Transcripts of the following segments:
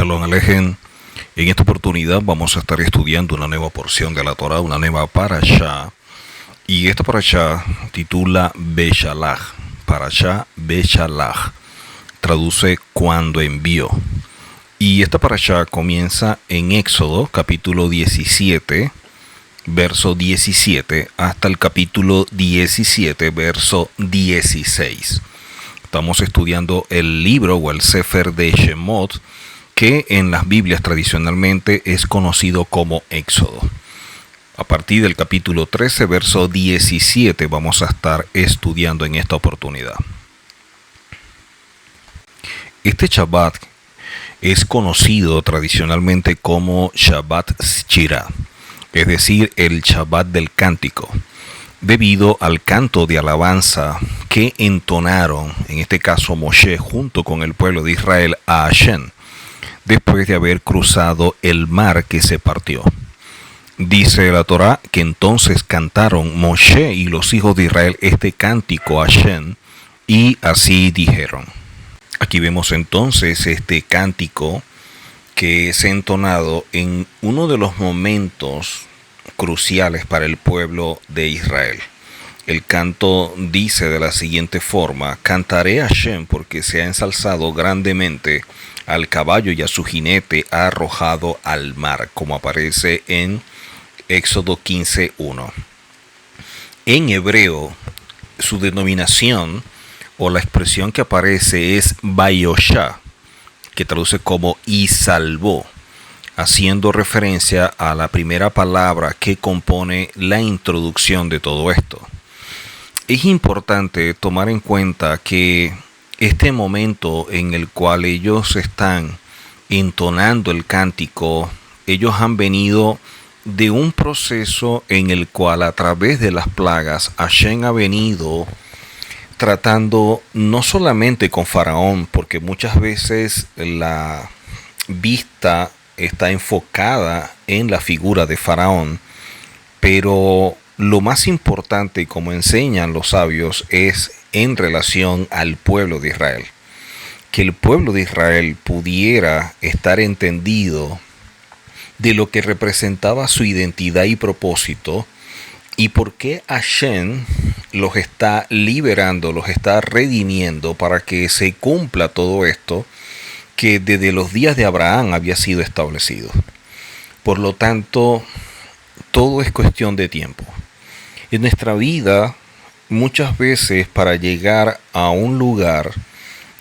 Shalom Alejem. En esta oportunidad vamos a estar estudiando una nueva porción de la Torah, una nueva parashá. Y esta parashá titula Beshalach. Parashá Beshalach. Traduce cuando envió. Y esta parashá comienza en Éxodo, capítulo 17, verso 17, hasta el capítulo 17, verso 16. Estamos estudiando el libro o el Sefer de Shemot, que en las Biblias tradicionalmente es conocido como Éxodo. A partir del capítulo 13, verso 17, vamos a estar estudiando en esta oportunidad. Este Shabbat es conocido tradicionalmente como Shabbat Shira, es decir, el Shabbat del cántico, debido al canto de alabanza que entonaron, en este caso Moshe, junto con el pueblo de Israel a Hashem, después de haber cruzado el mar que se partió. Dice la Torá que entonces cantaron Moshe y los hijos de Israel este cántico a Hashem, y así dijeron. Aquí vemos entonces este cántico que es entonado en uno de los momentos cruciales para el pueblo de Israel. El canto dice de la siguiente forma: cantaré a Hashem porque se ha ensalzado grandemente, al caballo y a su jinete ha arrojado al mar, como aparece en Éxodo 15:1. En hebreo, su denominación o la expresión que aparece es Vayosha, que traduce como y salvó, haciendo referencia a la primera palabra que compone la introducción de todo esto. Es importante tomar en cuenta que este momento en el cual ellos están entonando el cántico, ellos han venido de un proceso en el cual a través de las plagas Hashem ha venido tratando no solamente con Faraón, porque muchas veces la vista está enfocada en la figura de Faraón, pero lo más importante, como enseñan los sabios, es en relación al pueblo de Israel. Que el pueblo de Israel pudiera estar entendido de lo que representaba su identidad y propósito, y por qué Hashem los está liberando, los está redimiendo para que se cumpla todo esto que desde los días de Abraham había sido establecido. Por lo tanto, todo es cuestión de tiempo. En nuestra vida, muchas veces para llegar a un lugar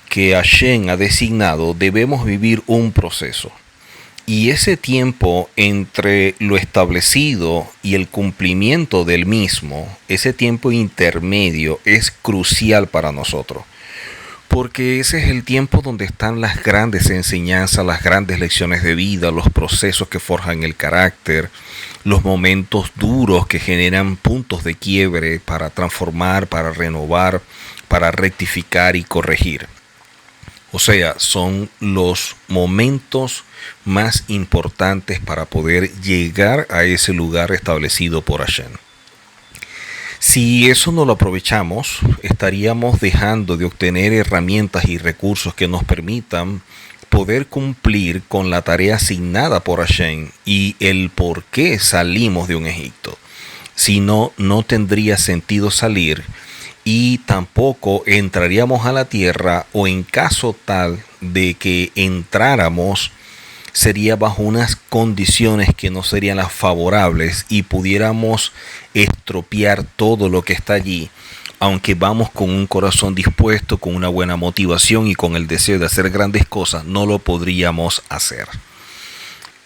que Hashem ha designado, debemos vivir un proceso. Y ese tiempo entre lo establecido y el cumplimiento del mismo, ese tiempo intermedio es crucial para nosotros. Porque ese es el tiempo donde están las grandes enseñanzas, las grandes lecciones de vida, los procesos que forjan el carácter, los momentos duros que generan puntos de quiebre para transformar, para renovar, para rectificar y corregir. O sea, son los momentos más importantes para poder llegar a ese lugar establecido por Hashem. Si eso no lo aprovechamos, estaríamos dejando de obtener herramientas y recursos que nos permitan poder cumplir con la tarea asignada por Hashem y el por qué salimos de un Egipto. Si no, no tendría sentido salir, y tampoco entraríamos a la tierra, o en caso tal de que entráramos, sería bajo unas condiciones que no serían las favorables y pudiéramos estropear todo lo que está allí, aunque vamos con un corazón dispuesto, con una buena motivación y con el deseo de hacer grandes cosas, no lo podríamos hacer.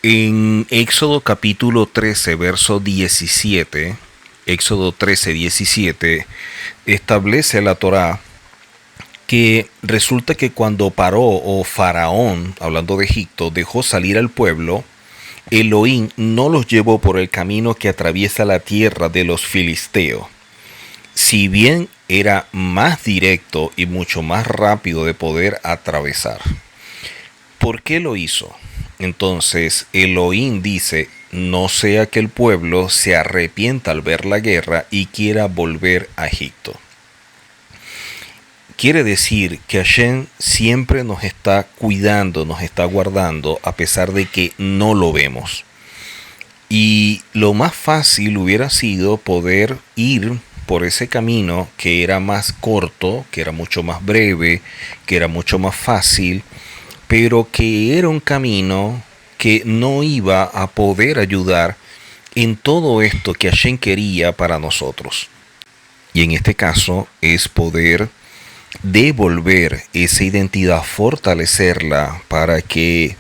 En Éxodo capítulo 13, verso 17, Éxodo 13, 17, establece la Torá que resulta que cuando Paró o Faraón, hablando de Egipto, dejó salir al pueblo, Elohim no los llevó por el camino que atraviesa la tierra de los filisteos. Si bien era más directo y mucho más rápido de poder atravesar. ¿Por qué lo hizo? Entonces Elohim dice: no sea que el pueblo se arrepienta al ver la guerra y quiera volver a Egipto. quiere decir que Hashem siempre nos está cuidando, nos está guardando, a pesar de que no lo vemos. Y lo más fácil hubiera sido poder ir por ese camino que era más corto, que era mucho más breve, que era mucho más fácil, pero que era un camino que no iba a poder ayudar en todo esto que Hashem quería para nosotros. Y en este caso es poder devolver esa identidad, fortalecerla para que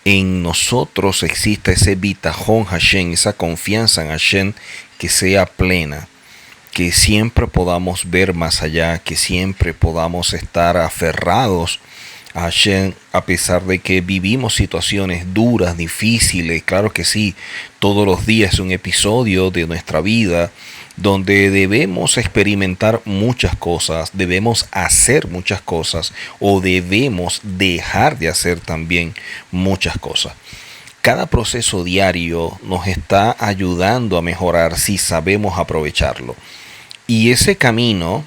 en nosotros exista ese bitajón Hashem, esa confianza en Hashem que sea plena, que siempre podamos ver más allá, que siempre podamos estar aferrados a Hashem, a pesar de que vivimos situaciones duras, difíciles. Claro que sí, todos los días es un episodio de nuestra vida donde debemos experimentar muchas cosas, debemos hacer muchas cosas o debemos dejar de hacer también muchas cosas. Cada proceso diario nos está ayudando a mejorar si sabemos aprovecharlo. Y ese camino,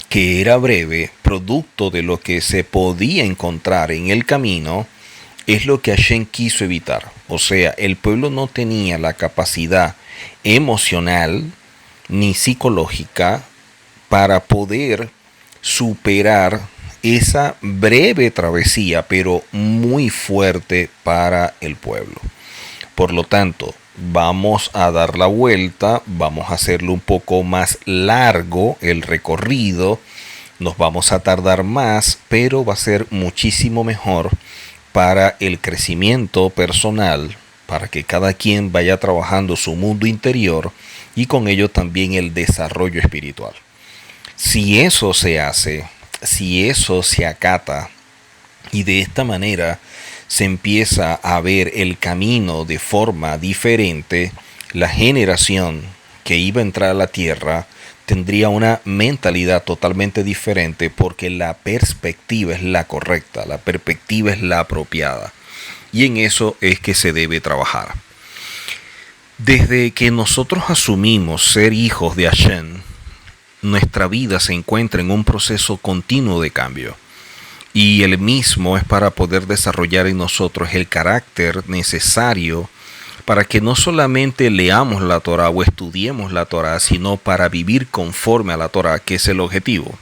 que era breve, producto de lo que se podía encontrar en el camino, es lo que Hashem quiso evitar. O sea, el pueblo no tenía la capacidad emocional ni psicológica para poder superar esa breve travesía, pero muy fuerte para el pueblo. Por lo tanto, vamos a dar la vuelta, vamos a hacerlo un poco más largo el recorrido, nos vamos a tardar más, pero va a ser muchísimo mejor para el crecimiento personal, para que cada quien vaya trabajando su mundo interior y con ello también el desarrollo espiritual. Si eso se hace, si eso se acata y de esta manera se empieza a ver el camino de forma diferente, la generación que iba a entrar a la tierra tendría una mentalidad totalmente diferente, porque la perspectiva es la correcta, la perspectiva es la apropiada. Y en eso es que se debe trabajar. Desde que nosotros asumimos ser hijos de Hashem, nuestra vida se encuentra en un proceso continuo de cambio. Y el mismo es para poder desarrollar en nosotros el carácter necesario para que no solamente leamos la Torah o estudiemos la Torah, sino para vivir conforme a la Torah, que es el objetivo.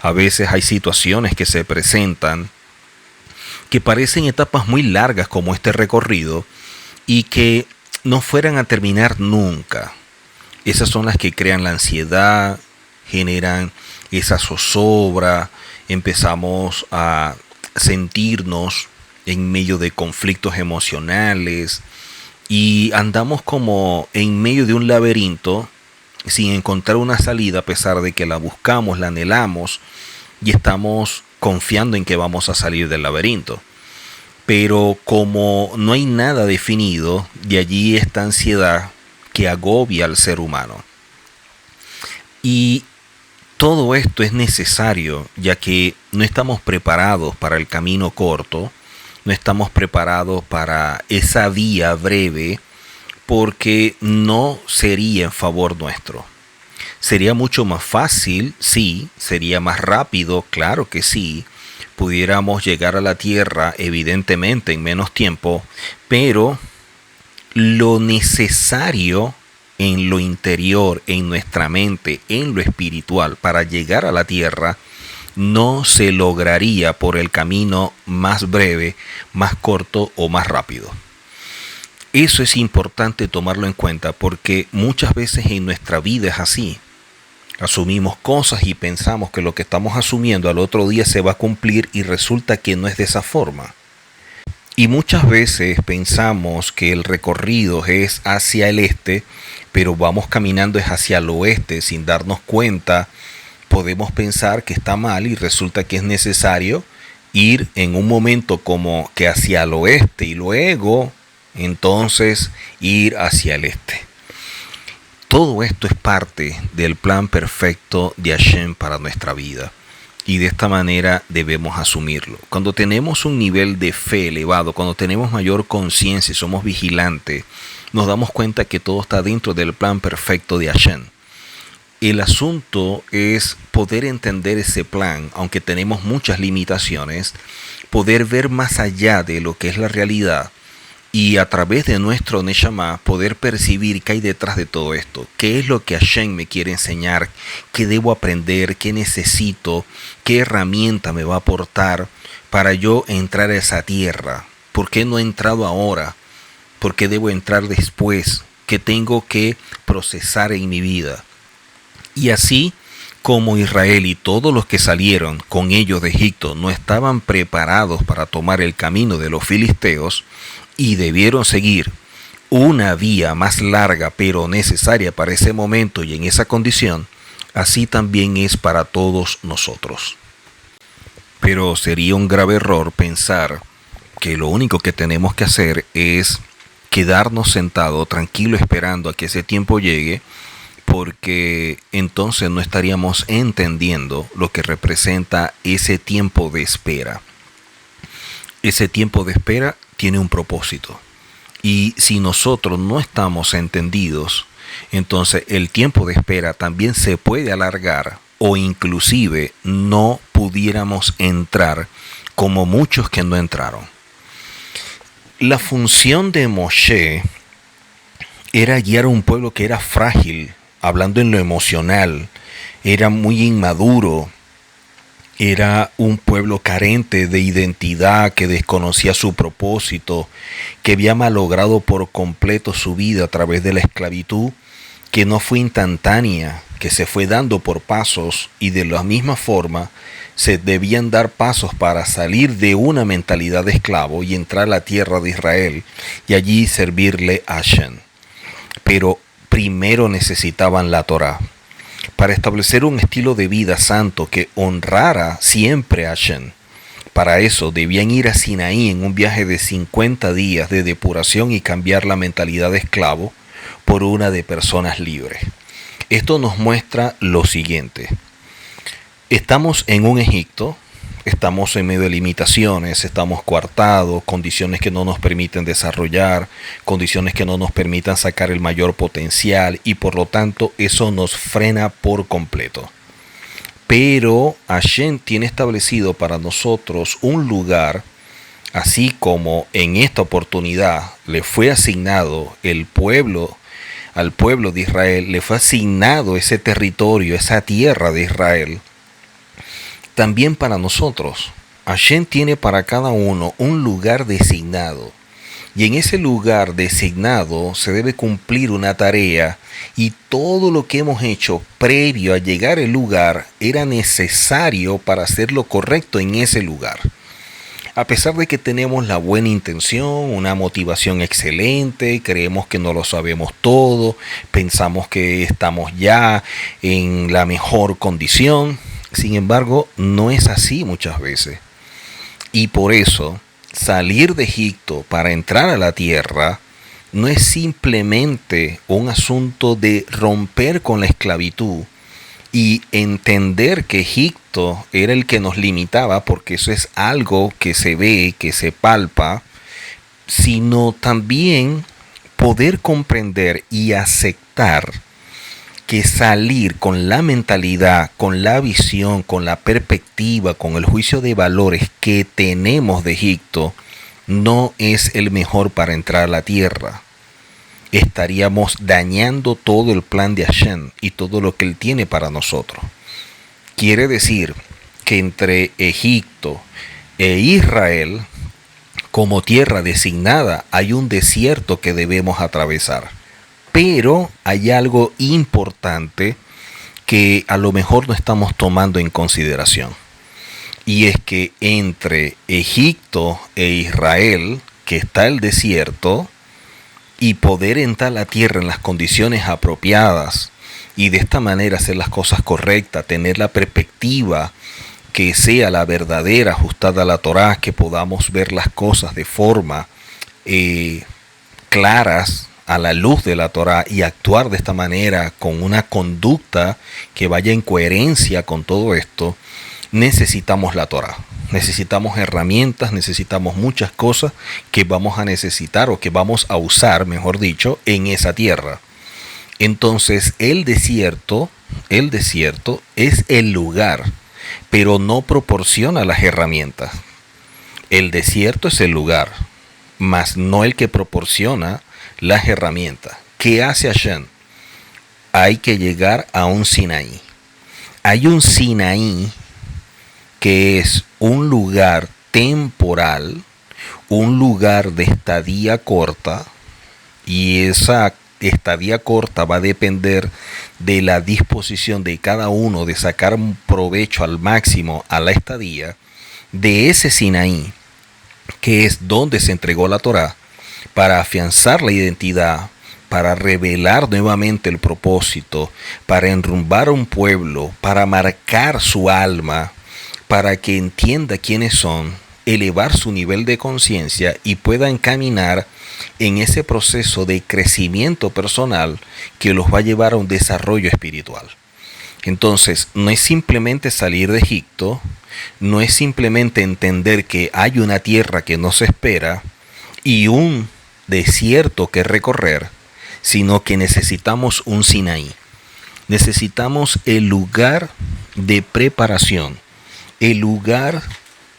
A veces hay situaciones que se presentan que parecen etapas muy largas como este recorrido y que no fueran a terminar nunca. Esas son las que crean la ansiedad, generan esa zozobra, empezamos a sentirnos en medio de conflictos emocionales y andamos como en medio de un laberinto sin encontrar una salida, a pesar de que la buscamos, la anhelamos y estamos confiando en que vamos a salir del laberinto. Pero como no hay nada definido, de allí esta ansiedad que agobia al ser humano. Y todo esto es necesario, ya que no estamos preparados para el camino corto, no estamos preparados para esa vía breve, porque no sería en favor nuestro. Sería mucho más fácil, sí, sería más rápido, claro que sí, pudiéramos llegar a la tierra evidentemente en menos tiempo, pero lo necesario en lo interior, en nuestra mente, en lo espiritual, para llegar a la tierra, no se lograría por el camino más breve, más corto o más rápido. Eso es importante tomarlo en cuenta, porque muchas veces en nuestra vida es así. Asumimos cosas y pensamos que lo que estamos asumiendo al otro día se va a cumplir y resulta que no es de esa forma. Y muchas veces pensamos que el recorrido es hacia el este, pero vamos caminando es hacia el oeste sin darnos cuenta. Podemos pensar que está mal y resulta que es necesario ir en un momento como que hacia el oeste y luego entonces ir hacia el este. Todo esto es parte del plan perfecto de Hashem para nuestra vida. Y de esta manera debemos asumirlo. Cuando tenemos un nivel de fe elevado, cuando tenemos mayor conciencia y somos vigilantes, nos damos cuenta que todo está dentro del plan perfecto de Hashem. el asunto es poder entender ese plan, aunque tenemos muchas limitaciones, poder ver más allá de lo que es la realidad y a través de nuestro Neshama poder percibir qué hay detrás de todo esto, qué es lo que Hashem me quiere enseñar, qué debo aprender, qué necesito, qué herramienta me va a aportar para yo entrar a esa tierra. ¿Por qué no he entrado ahora? ¿Por qué debo entrar después? ¿Qué tengo que procesar en mi vida? Y así como Israel y todos los que salieron con ellos de Egipto no estaban preparados para tomar el camino de los filisteos y debieron seguir una vía más larga pero necesaria para ese momento y en esa condición, así también es para todos nosotros. Pero sería un grave error pensar que lo único que tenemos que hacer es quedarnos sentados tranquilos esperando a que ese tiempo llegue, porque entonces no estaríamos entendiendo lo que representa ese tiempo de espera. Ese tiempo de espera tiene un propósito. Y si nosotros no estamos entendidos, entonces el tiempo de espera también se puede alargar o inclusive no pudiéramos entrar como muchos que no entraron. La función de Moshe era guiar a un pueblo que era frágil, hablando en lo emocional, era muy inmaduro, era un pueblo carente de identidad, que desconocía su propósito, que había malogrado por completo su vida a través de la esclavitud, que no fue instantánea, que se fue dando por pasos, y de la misma forma se debían dar pasos para salir de una mentalidad de esclavo y entrar a la tierra de Israel y allí servirle a Hashem. Pero primero necesitaban la Torá para establecer un estilo de vida santo que honrara siempre a Hashem. Para eso debían ir a Sinaí en un viaje de 50 días de depuración y cambiar la mentalidad de esclavo por una de personas libres. Esto nos muestra lo siguiente. Estamos en un Egipto, estamos en medio de limitaciones, estamos coartados, condiciones que no nos permiten desarrollar, condiciones que no nos permitan sacar el mayor potencial y por lo tanto eso nos frena por completo. Pero Hashem tiene establecido para nosotros un lugar, así como en esta oportunidad le fue asignado al pueblo de Israel, le fue asignado ese territorio, esa tierra de Israel. También para nosotros, Hashem tiene para cada uno un lugar designado. Y en ese lugar designado se debe cumplir una tarea y todo lo que hemos hecho previo a llegar al lugar era necesario para hacer lo correcto en ese lugar. A pesar de que tenemos la buena intención, una motivación excelente, creemos que no lo sabemos todo, pensamos que estamos ya en la mejor condición. Sin embargo, no es así muchas veces. Y por eso, salir de Egipto para entrar a la tierra no es simplemente un asunto de romper con la esclavitud y entender que Egipto era el que nos limitaba, porque eso es algo que se ve, que se palpa, sino también poder comprender y aceptar que salir con la mentalidad, con la visión, con la perspectiva, con el juicio de valores que tenemos de Egipto, no es el mejor para entrar a la tierra. Estaríamos dañando todo el plan de Hashem y todo lo que Él tiene para nosotros. Quiere decir que entre Egipto e Israel, como tierra designada, hay un desierto que debemos atravesar. Pero hay algo importante que a lo mejor no estamos tomando en consideración. Y es que entre Egipto e Israel, que está el desierto, y poder entrar a la tierra en las condiciones apropiadas, y de esta manera hacer las cosas correctas, tener la perspectiva que sea la verdadera, ajustada a la Torá, que podamos ver las cosas de forma claras, a la luz de la Torá, y actuar de esta manera con una conducta que vaya en coherencia con todo esto, necesitamos la Torá. Necesitamos herramientas, necesitamos muchas cosas que vamos a necesitar o que vamos a usar, mejor dicho, en esa tierra. Entonces el desierto es el lugar, pero no proporciona las herramientas. El desierto es el lugar, mas no el que proporciona las herramientas. ¿Qué hace Hashem? Hay que llegar a un Sinaí. Hay un Sinaí que es un lugar temporal, un lugar de estadía corta, y esa estadía corta va a depender de la disposición de cada uno de sacar un provecho al máximo a la estadía de ese Sinaí, que es donde se entregó la Torá, para afianzar la identidad, para revelar nuevamente el propósito, para enrumbar a un pueblo, para marcar su alma, para que entienda quiénes son, elevar su nivel de conciencia y pueda encaminar en ese proceso de crecimiento personal que los va a llevar a un desarrollo espiritual. Entonces, no es simplemente salir de Egipto, no es simplemente entender que hay una tierra que nos espera y un desierto que recorrer, sino que necesitamos un Sinaí. Necesitamos el lugar de preparación, el lugar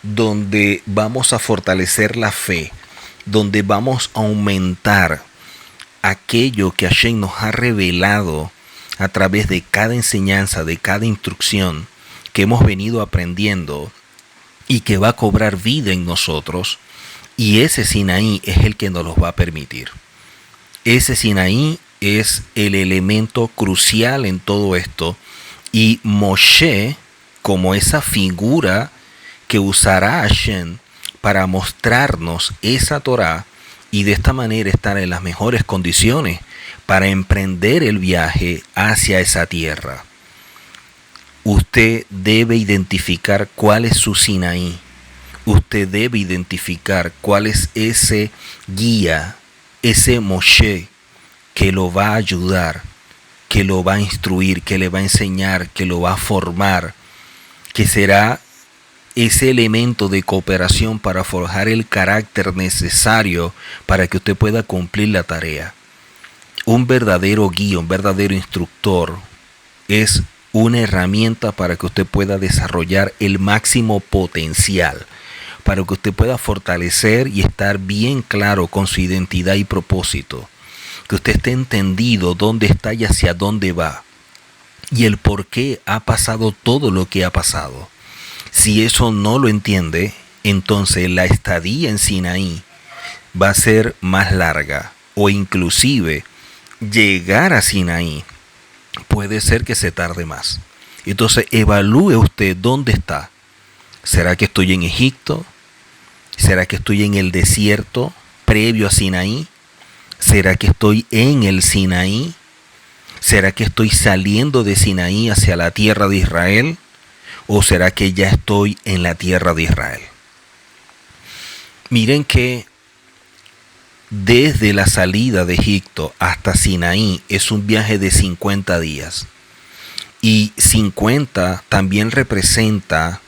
donde vamos a fortalecer la fe, donde vamos a aumentar aquello que Hashem nos ha revelado a través de cada enseñanza, de cada instrucción que hemos venido aprendiendo y que va a cobrar vida en nosotros, y ese Sinaí es el que nos los va a permitir. Ese Sinaí es el elemento crucial en todo esto, y Moshe, como esa figura que usará Hashem para mostrarnos esa Torá, y de esta manera estar en las mejores condiciones para emprender el viaje hacia esa tierra. Usted debe identificar cuál es su Sinaí. Usted debe identificar cuál es ese guía, ese Moshe que lo va a ayudar, que lo va a instruir, que le va a enseñar, que lo va a formar, que será ese elemento de cooperación para forjar el carácter necesario para que usted pueda cumplir la tarea. Un verdadero guía, un verdadero instructor es una herramienta para que usted pueda desarrollar el máximo potencial, para que usted pueda fortalecer y estar bien claro con su identidad y propósito, que usted esté entendido dónde está y hacia dónde va, y el por qué ha pasado todo lo que ha pasado. Si eso no lo entiende, entonces la estadía en Sinaí va a ser más larga, o inclusive llegar a Sinaí puede ser que se tarde más. Entonces evalúe usted dónde está. ¿Será que estoy en Egipto? ¿Será que estoy en el desierto previo a Sinaí? ¿Será que estoy en el Sinaí? ¿Será que estoy saliendo de Sinaí hacia la tierra de Israel? ¿O será que ya estoy en la tierra de Israel? Miren que desde la salida de Egipto hasta Sinaí es un viaje de 50 días. Y 50 también representa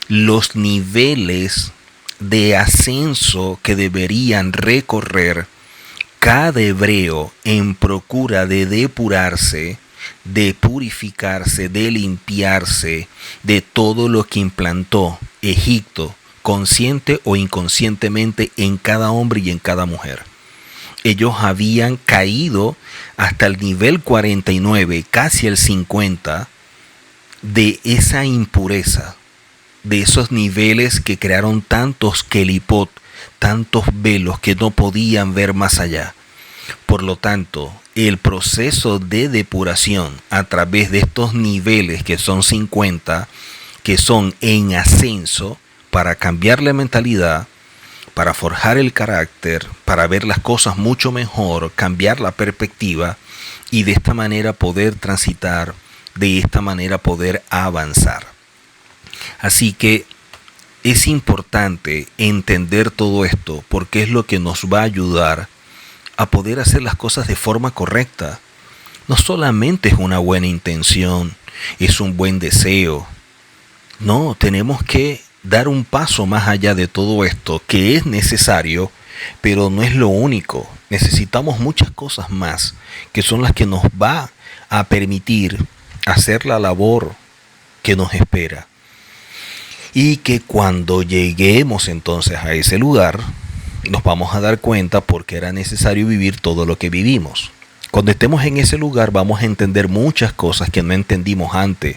los niveles de ascenso que deberían recorrer cada hebreo en procura de depurarse, de purificarse, de limpiarse de todo lo que implantó Egipto, consciente o inconscientemente, en cada hombre y en cada mujer. Ellos habían caído hasta el nivel 49, casi el 50, de esa impureza, de esos niveles que crearon tantos kelipot, tantos velos que no podían ver más allá. Por lo tanto, el proceso de depuración a través de estos niveles que son 50, que son en ascenso, para cambiar la mentalidad, para forjar el carácter, para ver las cosas mucho mejor, cambiar la perspectiva y de esta manera poder transitar, de esta manera poder avanzar. Así que es importante entender todo esto porque es lo que nos va a ayudar a poder hacer las cosas de forma correcta. No solamente es una buena intención, es un buen deseo. No, tenemos que dar un paso más allá de todo esto, que es necesario, pero no es lo único. Necesitamos muchas cosas más, que son las que nos va a permitir hacer la labor que nos espera. Y que cuando lleguemos entonces a ese lugar, nos vamos a dar cuenta por qué era necesario vivir todo lo que vivimos. Cuando estemos en ese lugar vamos a entender muchas cosas que no entendimos antes.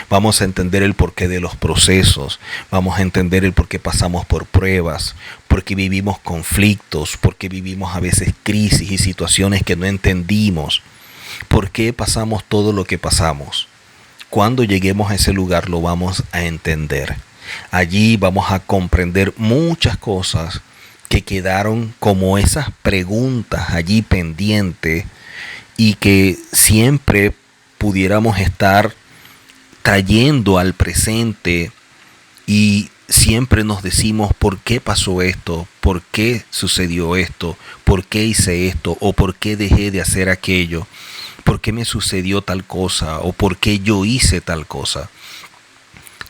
Vamos a entender el porqué de los procesos, vamos a entender el por qué pasamos por pruebas, por qué vivimos conflictos, por qué vivimos a veces crisis y situaciones que no entendimos, por qué pasamos todo lo que pasamos. Cuando lleguemos a ese lugar lo vamos a entender. Allí vamos a comprender muchas cosas que quedaron como esas preguntas allí pendientes y que siempre pudiéramos estar trayendo al presente y siempre nos decimos por qué pasó esto, por qué sucedió esto, por qué hice esto o por qué dejé de hacer aquello, por qué me sucedió tal cosa o por qué yo hice tal cosa.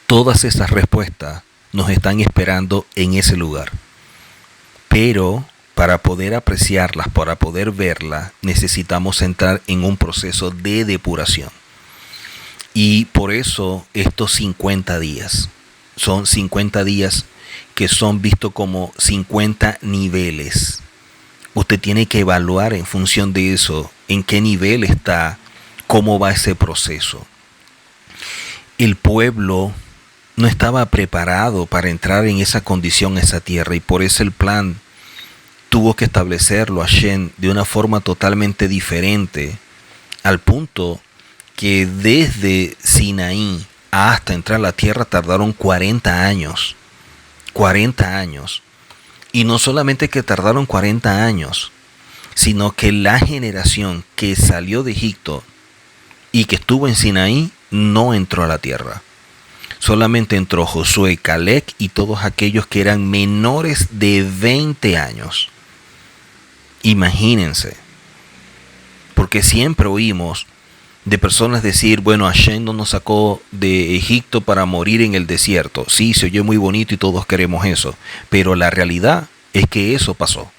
Todas esas respuestas nos están esperando en ese lugar. Pero para poder apreciarlas, para poder verlas, necesitamos entrar en un proceso de depuración. Y por eso estos 50 días, son 50 días que son vistos como 50 niveles. Usted tiene que evaluar en función de eso, en qué nivel está, cómo va ese proceso. El pueblo no estaba preparado para entrar en esa condición, esa tierra, y por eso el plan tuvo que establecerlo Hashem de una forma totalmente diferente, al punto que desde Sinaí hasta entrar a la tierra tardaron 40 años. 40 años. Y no solamente que tardaron 40 años, sino que la generación que salió de Egipto y que estuvo en Sinaí no entró a la tierra. Solamente entró Josué, Caleb y todos aquellos que eran menores de 20 años. Imagínense. Porque siempre oímos de personas decir, bueno, Hashem no nos sacó de Egipto para morir en el desierto. Sí, se oye muy bonito y todos queremos eso, pero la realidad es que eso pasó.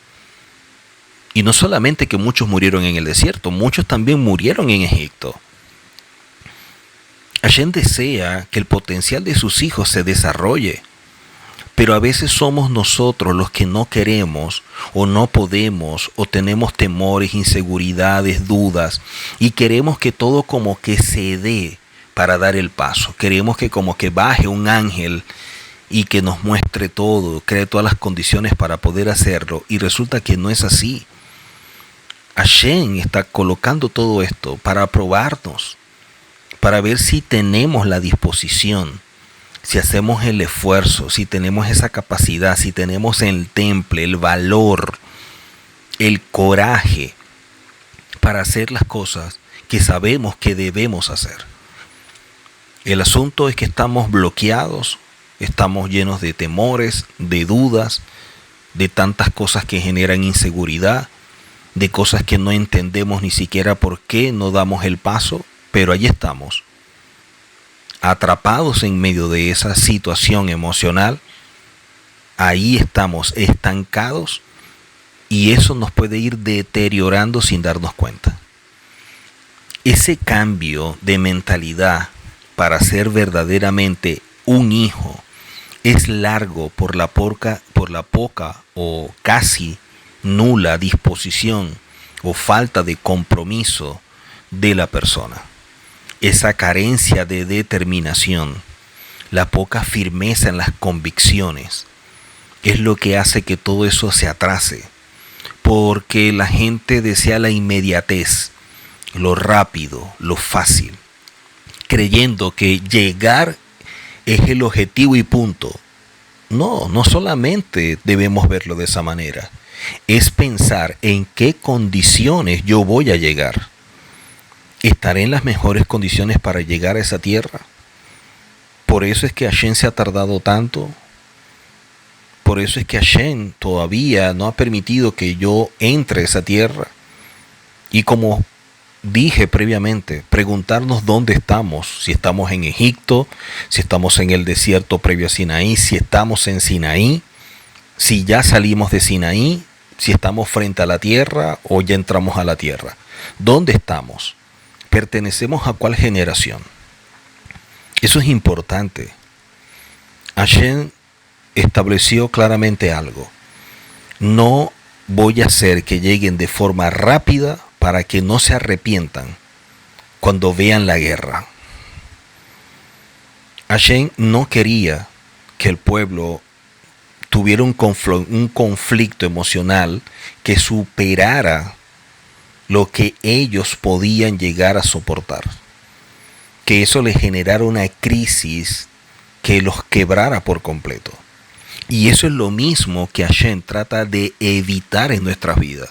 Y no solamente que muchos murieron en el desierto, muchos también murieron en Egipto. Hashem desea que el potencial de sus hijos se desarrolle, pero a veces somos nosotros los que no queremos o no podemos o tenemos temores, inseguridades, dudas y queremos que todo como que se dé para dar el paso. Queremos que como que baje un ángel y que nos muestre todo, cree todas las condiciones para poder hacerlo y resulta que no es así. Hashem está colocando todo esto para probarnos, para ver si tenemos la disposición, si hacemos el esfuerzo, si tenemos esa capacidad, si tenemos el temple, el valor, el coraje para hacer las cosas que sabemos que debemos hacer. El asunto es que estamos bloqueados, estamos llenos de temores, de dudas, de tantas cosas que generan inseguridad, de cosas que no entendemos ni siquiera por qué no damos el paso, pero allí estamos, atrapados en medio de esa situación emocional. Ahí estamos estancados y eso nos puede ir deteriorando sin darnos cuenta. Ese cambio de mentalidad para ser verdaderamente un hijo es largo por la poca o casi nula disposición o falta de compromiso de la persona. Esa carencia de determinación, la poca firmeza en las convicciones, es lo que hace que todo eso se atrase. Porque la gente desea la inmediatez, lo rápido, lo fácil, creyendo que llegar es el objetivo y punto. No, no solamente debemos verlo de esa manera. Es pensar en qué condiciones yo voy a llegar. ¿Estaré en las mejores condiciones para llegar a esa tierra? Por eso es que Hashem se ha tardado tanto. Por eso es que Hashem todavía no ha permitido que yo entre a esa tierra. Y como dije previamente, preguntarnos dónde estamos. Si estamos en Egipto, si estamos en el desierto previo a Sinaí, si estamos en Sinaí, si ya salimos de Sinaí, si estamos frente a la tierra o ya entramos a la tierra. ¿Dónde estamos? ¿pertenecemos a cuál generación? Eso es importante. Hashem estableció claramente algo. No voy a hacer que lleguen de forma rápida para que no se arrepientan cuando vean la guerra. Hashem no quería que el pueblo tuviera un conflicto emocional que superara lo que ellos podían llegar a soportar. Que eso les generara una crisis que los quebrara por completo. Y eso es lo mismo que Hashem trata de evitar en nuestras vidas.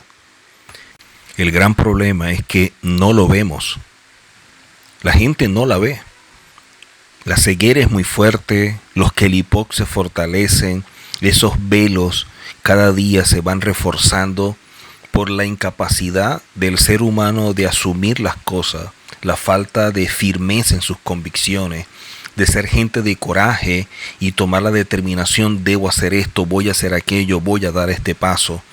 El gran problema es que no lo vemos. La gente no la ve. La ceguera es muy fuerte, los kelipot se fortalecen, esos velos cada día se van reforzando por la incapacidad del ser humano de asumir las cosas, la falta de firmeza en sus convicciones, de ser gente de coraje y tomar la determinación, debo hacer esto, voy a hacer aquello, voy a dar este paso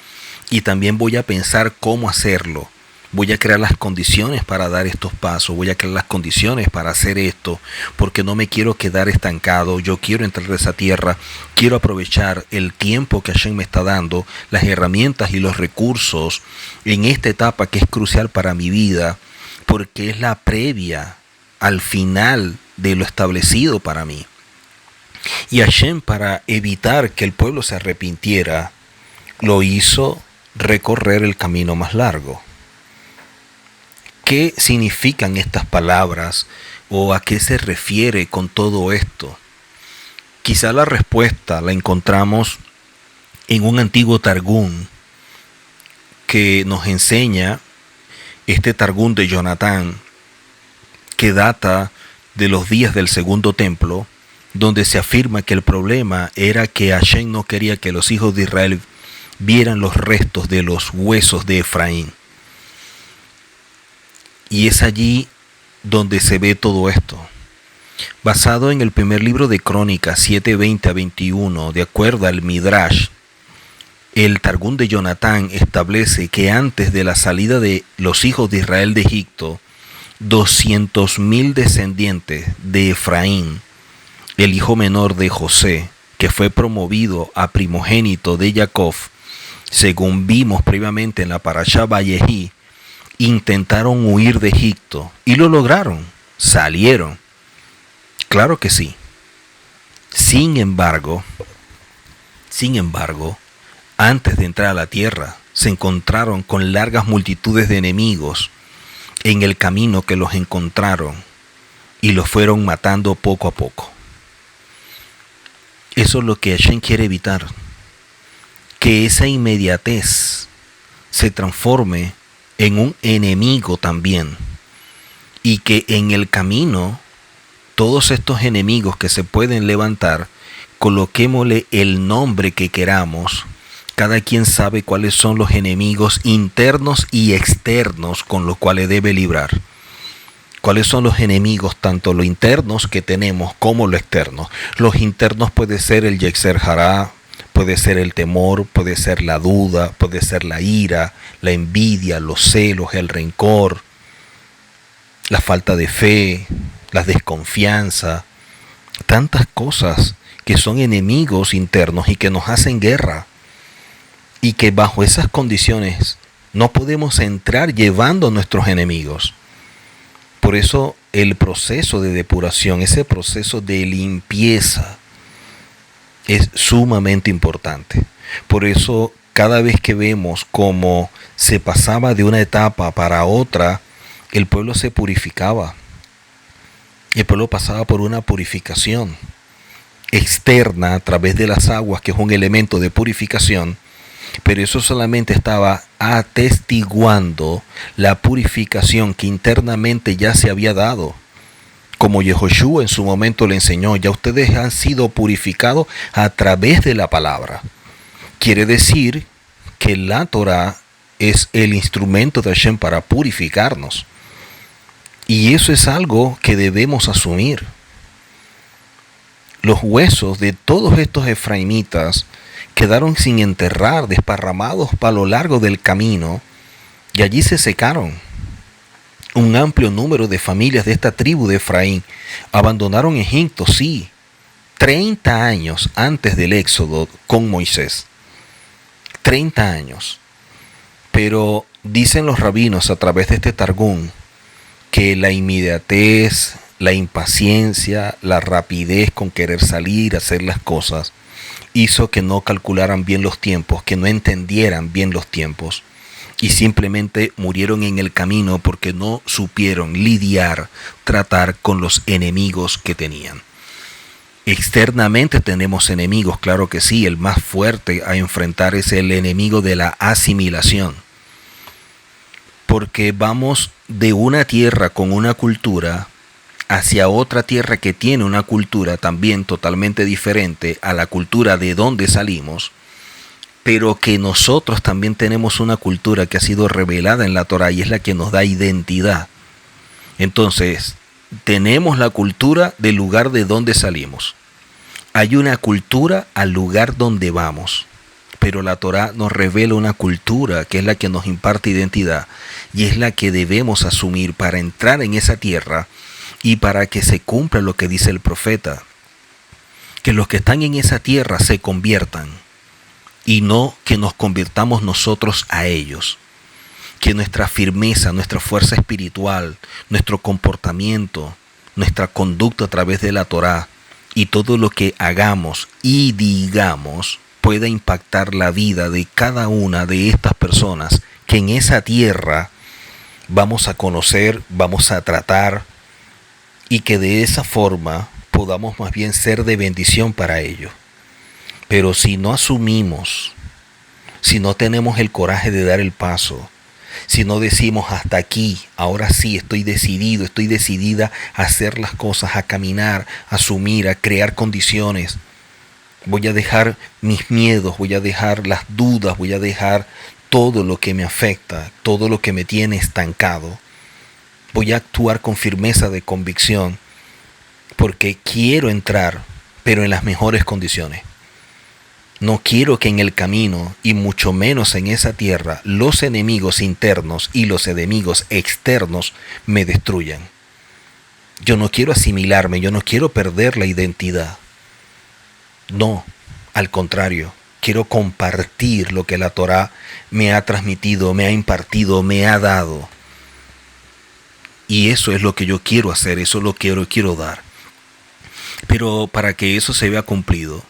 y también voy a pensar cómo hacerlo. Voy a crear las condiciones para dar estos pasos, voy a crear las condiciones para hacer esto, porque no me quiero quedar estancado, yo quiero entrar a esa tierra, quiero aprovechar el tiempo que Hashem me está dando, las herramientas y los recursos en esta etapa que es crucial para mi vida, porque es la previa al final de lo establecido para mí. Y Hashem, para evitar que el pueblo se arrepintiera, lo hizo recorrer el camino más largo. ¿Qué significan estas palabras o a qué se refiere con todo esto? Quizá la respuesta la encontramos en un antiguo Targum que nos enseña, este Targum de Jonatán, que data de los días del segundo templo, donde se afirma que el problema era que Hashem no quería que los hijos de Israel vieran los restos de los huesos de Efraín. Y es allí donde se ve todo esto. Basado en el primer libro de Crónicas 7:20 a 21, de acuerdo al Midrash, el Targum de Jonatán establece que antes de la salida de los hijos de Israel de Egipto, 200,000 descendientes de Efraín, el hijo menor de José, que fue promovido a primogénito de Jacob, según vimos previamente en la Parashá Vayehi, intentaron huir de Egipto y lo lograron, salieron. Claro que sí. Sin embargo, antes de entrar a la tierra, se encontraron con largas multitudes de enemigos en el camino que los encontraron y los fueron matando poco a poco. Eso es lo que Hashem quiere evitar, que esa inmediatez se transforme en un enemigo también, y que en el camino todos estos enemigos que se pueden levantar, coloquémosle el nombre que queramos. Cada quien sabe cuáles son los enemigos internos y externos con los cuales debe librar. ¿Cuáles son los enemigos, tanto los internos que tenemos como los externos? Los internos puede ser el Yetzer Hará, puede ser el temor, puede ser la duda, puede ser la ira, la envidia, los celos, el rencor, la falta de fe, la desconfianza, tantas cosas que son enemigos internos y que nos hacen guerra, y que bajo esas condiciones no podemos entrar llevando a nuestros enemigos. Por eso el proceso de depuración, ese proceso de limpieza, es sumamente importante. Por eso cada vez que vemos cómo se pasaba de una etapa para otra, el pueblo se purificaba. El pueblo pasaba por una purificación externa a través de las aguas, que es un elemento de purificación, pero eso solamente estaba atestiguando la purificación que internamente ya se había dado. Como Yehoshua en su momento le enseñó, ya ustedes han sido purificados a través de la palabra. Quiere decir que la Torah es el instrumento de Hashem para purificarnos. Y eso es algo que debemos asumir. Los huesos de todos estos efraimitas quedaron sin enterrar, desparramados a lo largo del camino, y allí se secaron. Un amplio número de familias de esta tribu de Efraín abandonaron Egipto, sí, 30 años antes del éxodo con Moisés. 30 años. Pero dicen los rabinos a través de este Targum que la inmediatez, la impaciencia, la rapidez con querer salir, hacer las cosas, hizo que no calcularan bien los tiempos, que no entendieran bien los tiempos y simplemente murieron en el camino porque no supieron lidiar, tratar con los enemigos que tenían. Externamente tenemos enemigos, claro que sí, el más fuerte a enfrentar es el enemigo de la asimilación. Porque vamos de una tierra con una cultura hacia otra tierra que tiene una cultura también totalmente diferente a la cultura de donde salimos, pero que nosotros también tenemos una cultura que ha sido revelada en la Torá y es la que nos da identidad. Entonces, tenemos la cultura del lugar de donde salimos. Hay una cultura al lugar donde vamos. Pero la Torá nos revela una cultura que es la que nos imparte identidad y es la que debemos asumir para entrar en esa tierra y para que se cumpla lo que dice el profeta. Que los que están en esa tierra se conviertan y no que nos convirtamos nosotros a ellos. Que nuestra firmeza, nuestra fuerza espiritual, nuestro comportamiento, nuestra conducta a través de la Torá y todo lo que hagamos y digamos pueda impactar la vida de cada una de estas personas que en esa tierra vamos a conocer, vamos a tratar y que de esa forma podamos más bien ser de bendición para ellos. Pero si no asumimos, si no tenemos el coraje de dar el paso, si no decimos hasta aquí, ahora sí estoy decidido, estoy decidida a hacer las cosas, a caminar, a asumir, a crear condiciones, voy a dejar mis miedos, voy a dejar las dudas, voy a dejar todo lo que me afecta, todo lo que me tiene estancado. Voy a actuar con firmeza de convicción porque quiero entrar, pero en las mejores condiciones. No quiero que en el camino, y mucho menos en esa tierra, los enemigos internos y los enemigos externos me destruyan. Yo no quiero asimilarme, yo no quiero perder la identidad. No, al contrario, quiero compartir lo que la Torá me ha transmitido, me ha impartido, me ha dado. Y eso es lo que yo quiero hacer, eso es lo que quiero dar. Pero para que eso se vea cumplido,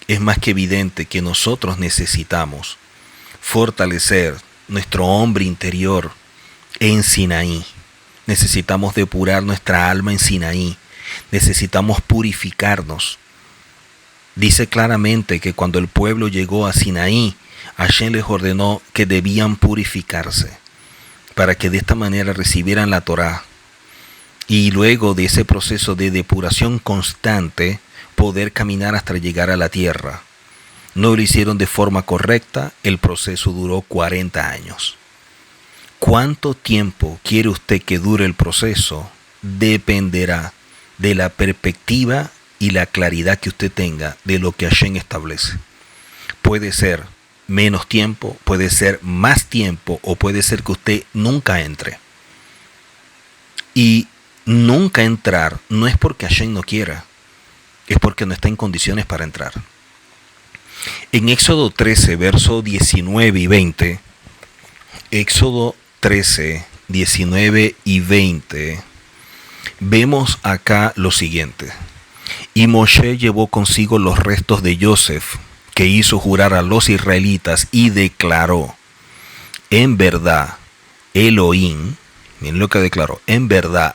es más que evidente que nosotros necesitamos fortalecer nuestro hombre interior en Sinaí. Necesitamos depurar nuestra alma en Sinaí. Necesitamos purificarnos. Dice claramente que cuando el pueblo llegó a Sinaí, Hashem les ordenó que debían purificarse para que de esta manera recibieran la Torá. Y luego de ese proceso de depuración constante, poder caminar hasta llegar a la tierra. No lo hicieron de forma correcta, el proceso duró 40 años. ¿Cuánto tiempo quiere usted que dure el proceso? Dependerá de la perspectiva y la claridad que usted tenga de lo que Hashem establece. Puede ser menos tiempo, puede ser más tiempo o puede ser que usted nunca entre. Y nunca entrar no es porque Hashem no quiera, es porque no está en condiciones para entrar. En Éxodo 13, verso 19 y 20, Éxodo 13, 19 y 20, vemos acá lo siguiente. Y Moshe llevó consigo los restos de Yosef, que hizo jurar a los israelitas, y declaró: en verdad, Elohim, miren lo que declaró, en verdad,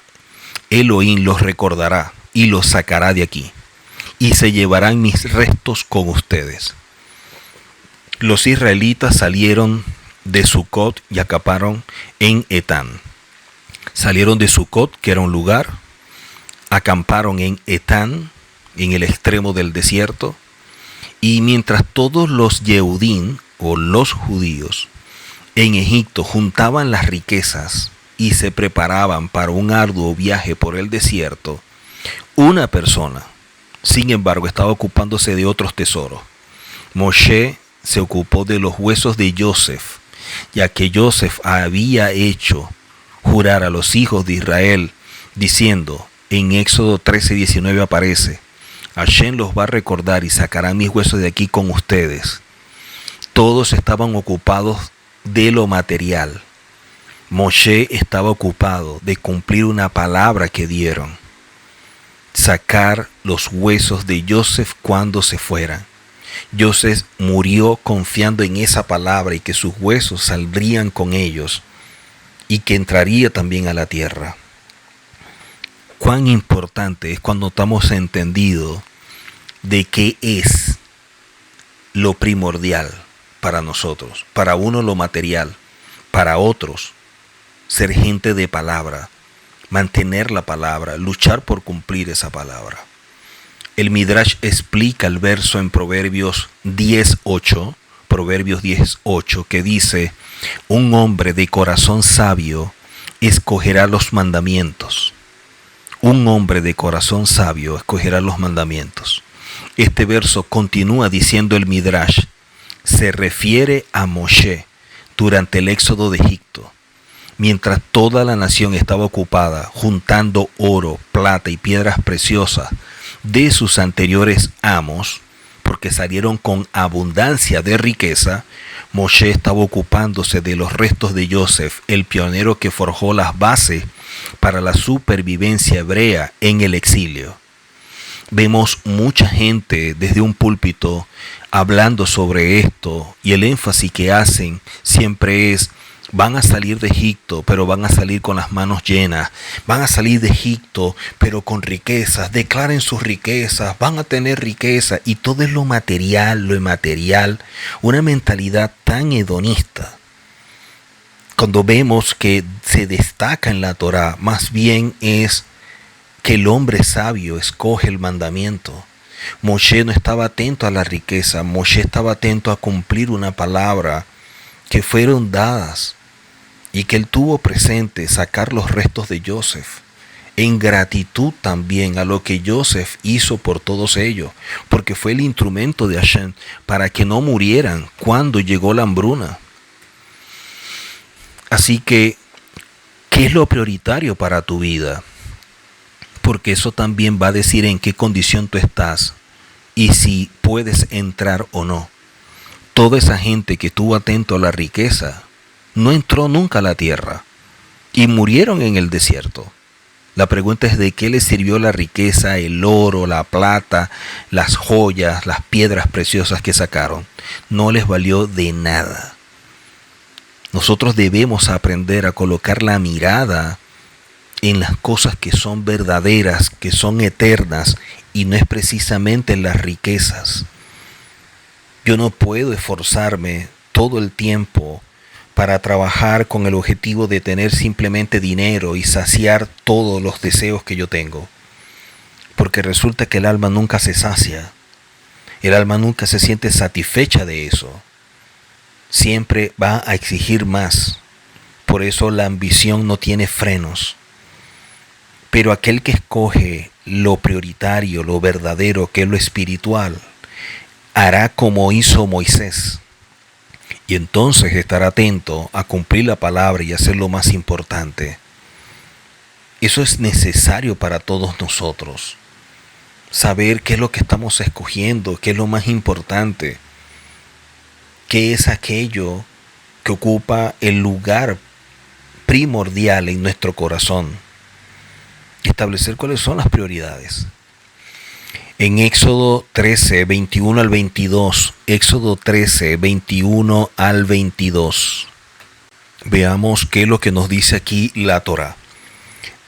Elohim los recordará y los sacará de aquí, y se llevarán mis restos con ustedes. Los israelitas salieron de Sucot y acamparon en Etán. Salieron de Sucot, que era un lugar, acamparon en Etán, en el extremo del desierto, y mientras todos los Yehudim o los judíos en Egipto juntaban las riquezas y se preparaban para un arduo viaje por el desierto, una persona, sin embargo, estaba ocupándose de otros tesoros. Moshe se ocupó de los huesos de Yosef, ya que Yosef había hecho jurar a los hijos de Israel, diciendo, en Éxodo 13:19 aparece, Hashem los va a recordar y sacará mis huesos de aquí con ustedes. Todos estaban ocupados de lo material. Moshe estaba ocupado de cumplir una palabra que dieron, sacar los huesos de Joseph cuando se fueran. Joseph murió confiando en esa palabra y que sus huesos saldrían con ellos y que entraría también a la tierra. Cuán importante es cuando estamos entendidos de qué es lo primordial para nosotros. Para uno lo material, para otros ser gente de palabra, mantener la palabra, luchar por cumplir esa palabra. El Midrash explica el verso en Proverbios 10:8, que dice, un hombre de corazón sabio escogerá los mandamientos. Un hombre de corazón sabio escogerá los mandamientos. Este verso continúa diciendo el Midrash, se refiere a Moshe durante el éxodo de Egipto, mientras toda la nación estaba ocupada juntando oro, plata y piedras preciosas de sus anteriores amos, porque salieron con abundancia de riqueza. Moshe estaba ocupándose de los restos de Joseph, el pionero que forjó las bases para la supervivencia hebrea en el exilio. Vemos mucha gente desde un púlpito hablando sobre esto, y el énfasis que hacen siempre es, van a salir de Egipto, pero van a salir con las manos llenas. Van a salir de Egipto, pero con riquezas. Declaren sus riquezas, van a tener riqueza. Y todo es lo material, lo inmaterial. Una mentalidad tan hedonista. Cuando vemos que se destaca en la Torá, más bien es que el hombre sabio escoge el mandamiento. Moshe no estaba atento a la riqueza. Moshe estaba atento a cumplir una palabra que fueron dadas y que él tuvo presente, sacar los restos de Joseph, en gratitud también a lo que Joseph hizo por todos ellos, porque fue el instrumento de Hashem para que no murieran cuando llegó la hambruna. Así que, ¿qué es lo prioritario para tu vida? Porque eso también va a decir en qué condición tú estás y si puedes entrar o no. Toda esa gente que estuvo atento a la riqueza no entró nunca a la tierra y murieron en el desierto. La pregunta es, ¿de qué les sirvió la riqueza, el oro, la plata, las joyas, las piedras preciosas que sacaron? No les valió de nada. Nosotros debemos aprender a colocar la mirada en las cosas que son verdaderas, que son eternas, y no es precisamente en las riquezas. Yo no puedo esforzarme todo el tiempo para trabajar con el objetivo de tener simplemente dinero y saciar todos los deseos que yo tengo. Porque resulta que el alma nunca se sacia. El alma nunca se siente satisfecha de eso. Siempre va a exigir más. Por eso la ambición no tiene frenos. Pero aquel que escoge lo prioritario, lo verdadero, que es lo espiritual, hará como hizo Moisés. Y entonces estará atento a cumplir la palabra y hacer lo más importante. Eso es necesario para todos nosotros. Saber qué es lo que estamos escogiendo, qué es lo más importante. Qué es aquello que ocupa el lugar primordial en nuestro corazón. Establecer cuáles son las prioridades. En Éxodo 13, 21 al 22, Éxodo 13, 21 al 22, veamos qué es lo que nos dice aquí la Torá.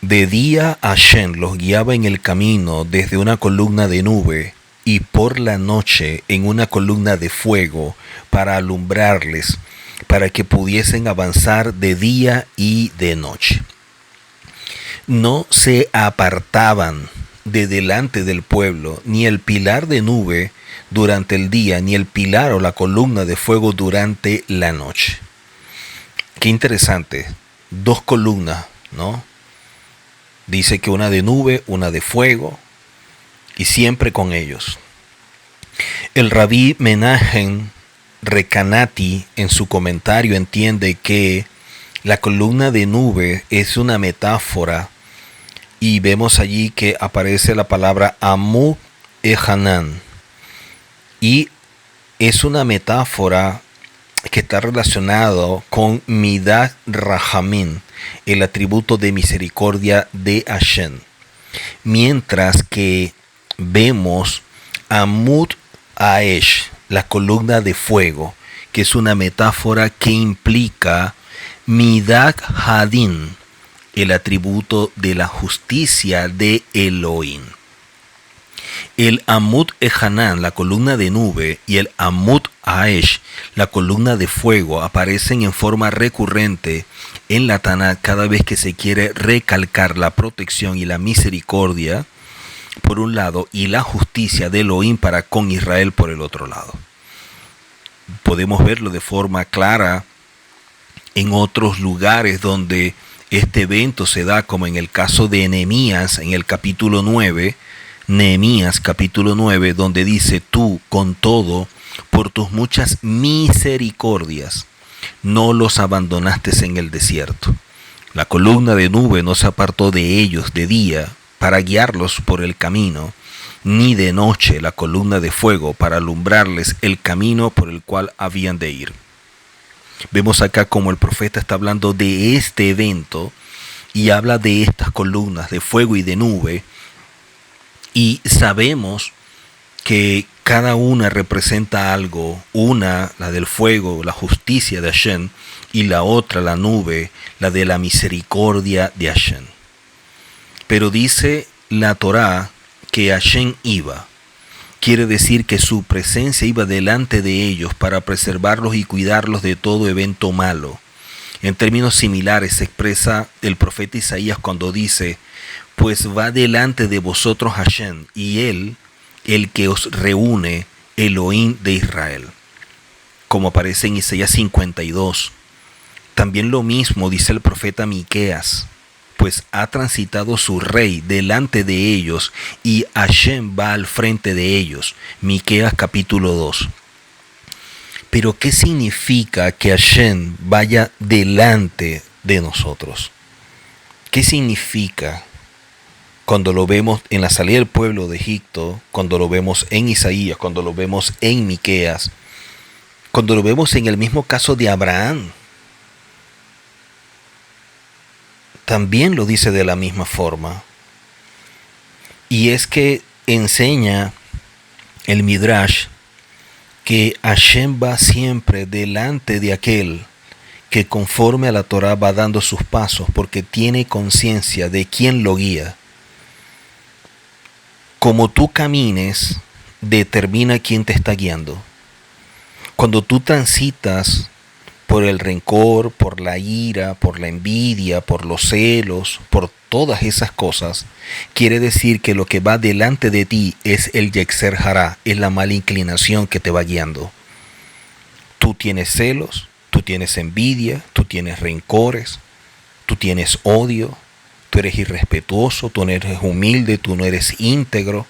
De día Hashem los guiaba en el camino desde una columna de nube, y por la noche en una columna de fuego para alumbrarles, para que pudiesen avanzar de día y de noche. No se apartaban de delante del pueblo, ni el pilar de nube durante el día, ni el pilar o la columna de fuego durante la noche. Qué interesante, dos columnas, ¿no? Dice que una de nube, una de fuego, y siempre con ellos. El rabí Menahem Recanati en su comentario entiende que La columna de nube es una metáfora y vemos allí que aparece la palabra Amud Ehanan y es una metáfora que está relacionado con Midat Rahamim, el atributo de misericordia de Hashem. Mientras que vemos Amud Aesh, la columna de fuego, que es una metáfora que implica Midat Hadin, el atributo de la justicia de Elohim. El Amud Ehanan, la columna de nube, y el Amud Aesh, la columna de fuego, aparecen en forma recurrente en la Tanakh cada vez que se quiere recalcar la protección y la misericordia por un lado y la justicia de Elohim para con Israel por el otro lado. Podemos verlo de forma clara en otros lugares donde este evento se da, como en el caso de Nehemías en el capítulo 9, Nehemías capítulo 9, donde dice: tú con todo, por tus muchas misericordias, no los abandonaste en el desierto. La columna de nube no se apartó de ellos de día para guiarlos por el camino, ni de noche la columna de fuego para alumbrarles el camino por el cual habían de ir. Vemos acá como el profeta está hablando de este evento y habla de estas columnas de fuego y de nube, y sabemos que cada una representa algo. Una, la del fuego, la justicia de Hashem, y la otra, la nube, la de la misericordia de Hashem. Pero dice la Torá que Hashem iba. Quiere decir que su presencia iba delante de ellos para preservarlos y cuidarlos de todo evento malo. En términos similares se expresa el profeta Isaías cuando dice: pues va delante de vosotros Hashem, y Él, el que os reúne, Elohim de Israel. Como aparece en Isaías 52. También lo mismo dice el profeta Miqueas: pues ha transitado su rey delante de ellos, y Hashem va al frente de ellos. Miqueas capítulo 2. Pero ¿qué significa que Hashem vaya delante de nosotros? ¿Qué significa? Cuando lo vemos en la salida del pueblo de Egipto, cuando lo vemos en Isaías, cuando lo vemos en Miqueas, cuando lo vemos en el mismo caso de Abraham, también lo dice de la misma forma. Y es que enseña el Midrash que Hashem va siempre delante de aquel que conforme a la Torah va dando sus pasos, porque tiene conciencia de quién lo guía. Como tú camines, determina quién te está guiando. Cuando tú transitas por el rencor, por la ira, por la envidia, por los celos, por todas esas cosas, quiere decir que lo que va delante de ti es el Yetzer Hará, es la mala inclinación que te va guiando. Tú tienes celos, tú tienes envidia, tú tienes rencores, tú tienes odio, tú eres irrespetuoso, tú no eres humilde, tú no eres íntegro.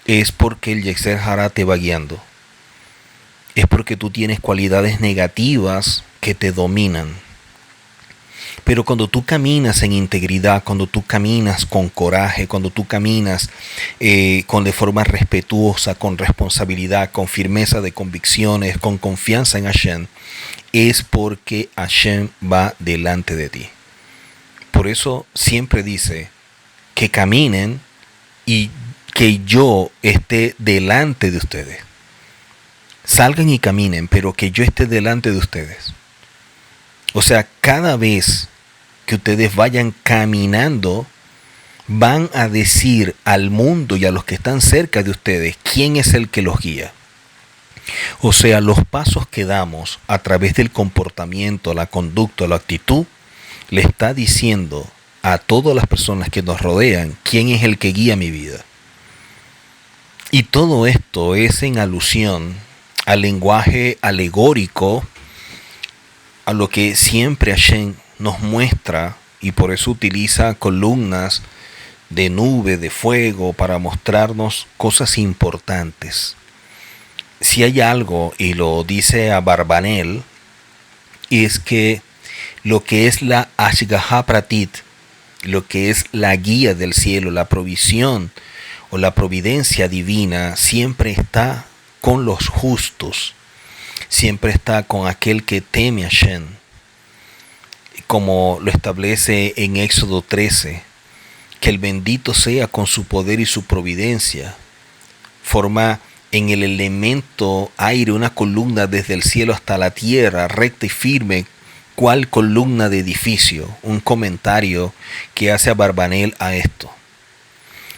Es porque el Yetzer Hará te va guiando. Es porque tú tienes cualidades negativas que te dominan. Pero cuando tú caminas en integridad, cuando tú caminas con coraje, cuando tú caminas de forma respetuosa, con responsabilidad, con firmeza de convicciones, con confianza en Hashem, es porque Hashem va delante de ti. Por eso siempre dice que caminen y que yo esté delante de ustedes. Salgan y caminen, pero que yo esté delante de ustedes. O sea, cada vez que ustedes vayan caminando, van a decir al mundo y a los que están cerca de ustedes quién es el que los guía. O sea, los pasos que damos a través del comportamiento, la conducta, la actitud, le está diciendo a todas las personas que nos rodean quién es el que guía mi vida. Y todo esto es en alusión al lenguaje alegórico, a lo que siempre Hashem nos muestra, y por eso utiliza columnas de nube, de fuego, para mostrarnos cosas importantes. Si hay algo, y lo dice Abarbanel, es que lo que es la Ashgaha Pratit, lo que es la guía del cielo, la provisión o la providencia divina, siempre está con los justos, siempre está con aquel que teme a Hashem, como lo establece en Éxodo 13, que el bendito sea con su poder y su providencia. Forma en el elemento aire una columna desde el cielo hasta la tierra, recta y firme, cual columna de edificio. Un comentario que hace Abarbanel a esto.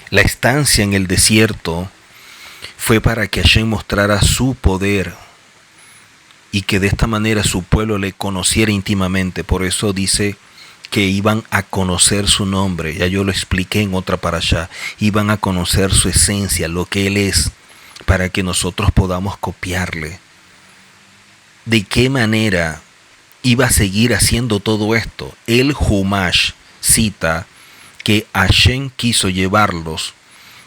La estancia en el desierto fue para que Hashem mostrara su poder y que de esta manera su pueblo le conociera íntimamente. Por eso dice que iban a conocer su nombre. Ya yo lo expliqué en otra parashá. Iban a conocer su esencia, lo que Él es, para que nosotros podamos copiarle. ¿De qué manera iba a seguir haciendo todo esto? El Humash cita que Hashem quiso llevarlos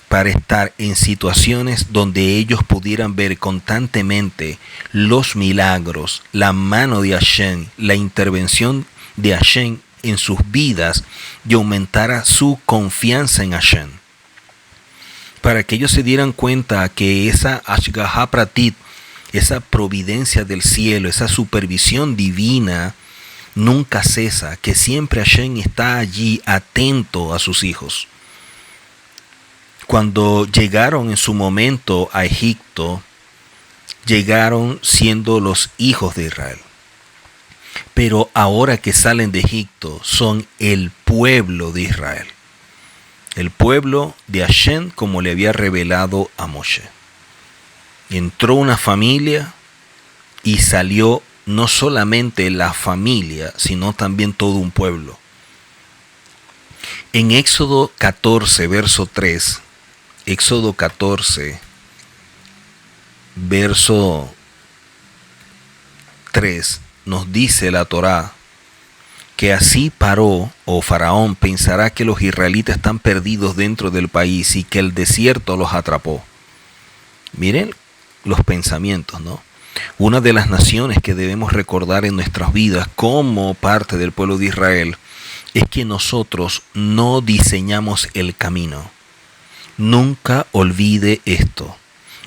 para estar en situaciones donde ellos pudieran ver constantemente los milagros, la mano de Hashem, la intervención de Hashem en sus vidas y aumentara su confianza en Hashem. Para que ellos se dieran cuenta que esa Ashgaha Pratit, esa providencia del cielo, esa supervisión divina, nunca cesa, que siempre Hashem está allí atento a sus hijos. Cuando llegaron en su momento a Egipto, llegaron siendo los hijos de Israel. Pero ahora que salen de Egipto, son el pueblo de Israel. El pueblo de Hashem, como le había revelado a Moshe. Entró una familia y salió no solamente la familia, sino también todo un pueblo. En Éxodo 14, verso 3, Éxodo 14, verso 3, nos dice la Torá que así Paró o Faraón pensará que los israelitas están perdidos dentro del país y que el desierto los atrapó. Miren los pensamientos, ¿no? Una de las naciones que debemos recordar en nuestras vidas como parte del pueblo de Israel es que nosotros no diseñamos el camino. Nunca olvide esto.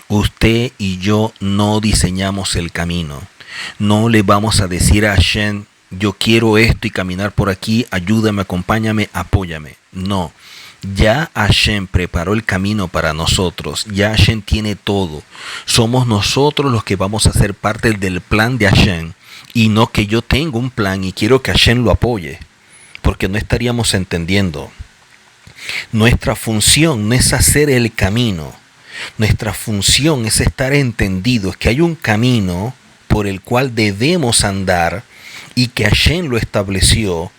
Usted y yo no diseñamos el camino. No le vamos a decir a Hashem, yo quiero esto y caminar por aquí, ayúdame, acompáñame, apóyame. No. Ya Hashem preparó el camino para nosotros. Ya Hashem tiene todo. Somos nosotros los que vamos a ser parte del plan de Hashem. Y no que yo tengo un plan y quiero que Hashem lo apoye. Porque no estaríamos entendiendo. Nuestra función no es hacer el camino. Nuestra función es estar entendidos que hay un camino por el cual debemos andar y que Hashem lo estableció.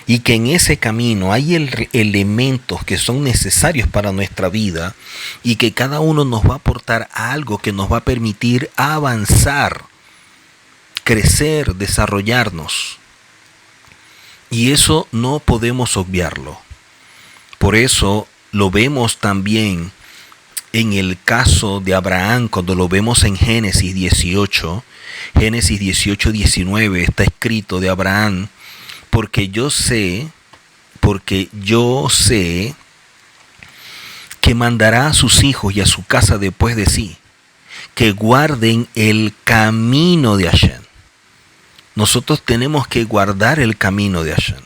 Y que en ese camino hay elementos que son necesarios para nuestra vida y que cada uno nos va a aportar algo que nos va a permitir avanzar, crecer, desarrollarnos. Y eso no podemos obviarlo. Por eso lo vemos también en el caso de Abraham, cuando lo vemos en Génesis 18, 19 está escrito de Abraham. Porque yo sé que mandará a sus hijos y a su casa después de sí, que guarden el camino de Hashem. Nosotros tenemos que guardar el camino de Hashem.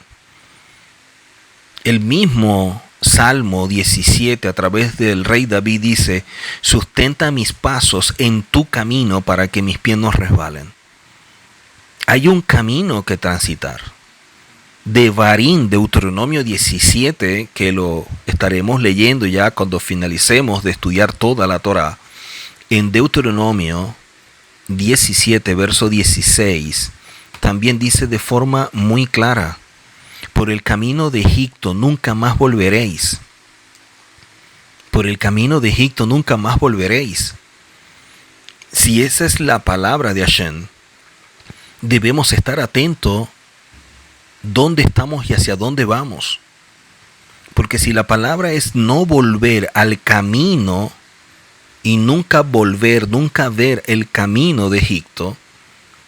El mismo Salmo 17 a través del rey David dice, sustenta mis pasos en tu camino para que mis pies no resbalen. Hay un camino que transitar. Devarim, Deuteronomio 17, que lo estaremos leyendo ya cuando finalicemos de estudiar toda la Torá. En Deuteronomio 17, verso 16, también dice de forma muy clara, por el camino de Egipto nunca más volveréis. Por el camino de Egipto nunca más volveréis. Si esa es la palabra de Hashem, debemos estar atentos dónde estamos y hacia dónde vamos. Porque si la palabra es no volver al camino y nunca volver, nunca ver el camino de Egipto,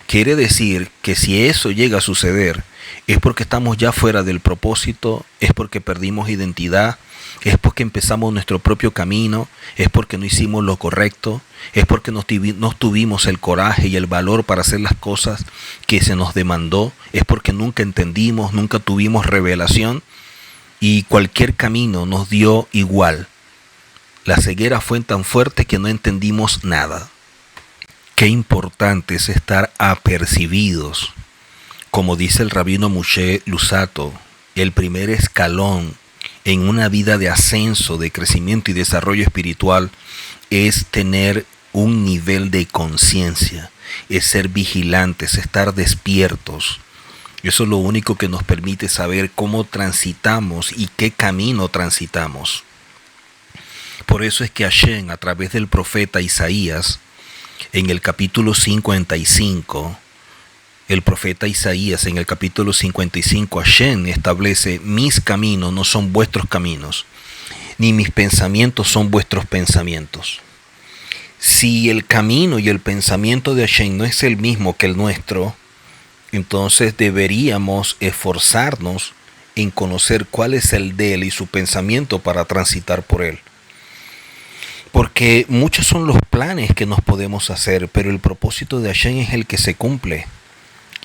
Quiere decir que si eso llega a suceder, es porque estamos ya fuera del propósito, es porque perdimos identidad, es porque empezamos nuestro propio camino, es porque no hicimos lo correcto, es porque no tuvimos el coraje y el valor para hacer las cosas que se nos demandó, es porque nunca entendimos, nunca tuvimos revelación y cualquier camino nos dio igual. La ceguera fue tan fuerte que no entendimos nada. Qué importante es estar apercibidos. Como dice el rabino Moshe Luzzatto, el primer escalón en una vida de ascenso, de crecimiento y desarrollo espiritual es tener un nivel de conciencia, es ser vigilantes, estar despiertos. Eso es lo único que nos permite saber cómo transitamos y qué camino transitamos. Por eso es que Hashem, a través del profeta Isaías, en el capítulo 55, el profeta Isaías en el capítulo 55, Hashem establece: mis caminos no son vuestros caminos, ni mis pensamientos son vuestros pensamientos. Si el camino y el pensamiento de Hashem no es el mismo que el nuestro, entonces deberíamos esforzarnos en conocer cuál es el de él y su pensamiento para transitar por él. Porque muchos son los planes que nos podemos hacer, pero el propósito de Hashem es el que se cumple.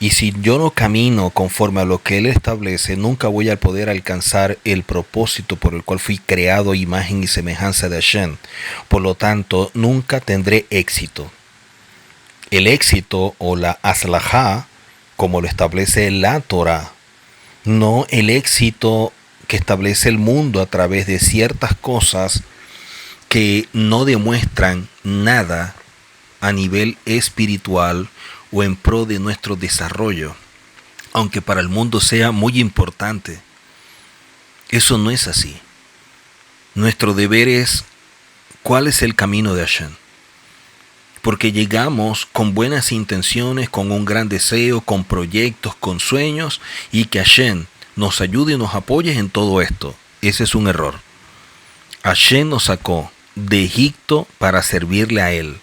Y si yo no camino conforme a lo que Él establece, nunca voy a poder alcanzar el propósito por el cual fui creado, imagen y semejanza de Hashem. Por lo tanto, nunca tendré éxito. El éxito o la aslajá, como lo establece la Torah, no el éxito que establece el mundo a través de ciertas cosas que no demuestran nada a nivel espiritual o en pro de nuestro desarrollo, aunque para el mundo sea muy importante. Eso no es así. Nuestro deber es: ¿cuál es el camino de Hashem? Porque llegamos con buenas intenciones, con un gran deseo, con proyectos, con sueños, y que Hashem nos ayude y nos apoye en todo esto. Ese es un error. Hashem nos sacó de Egipto para servirle a Él,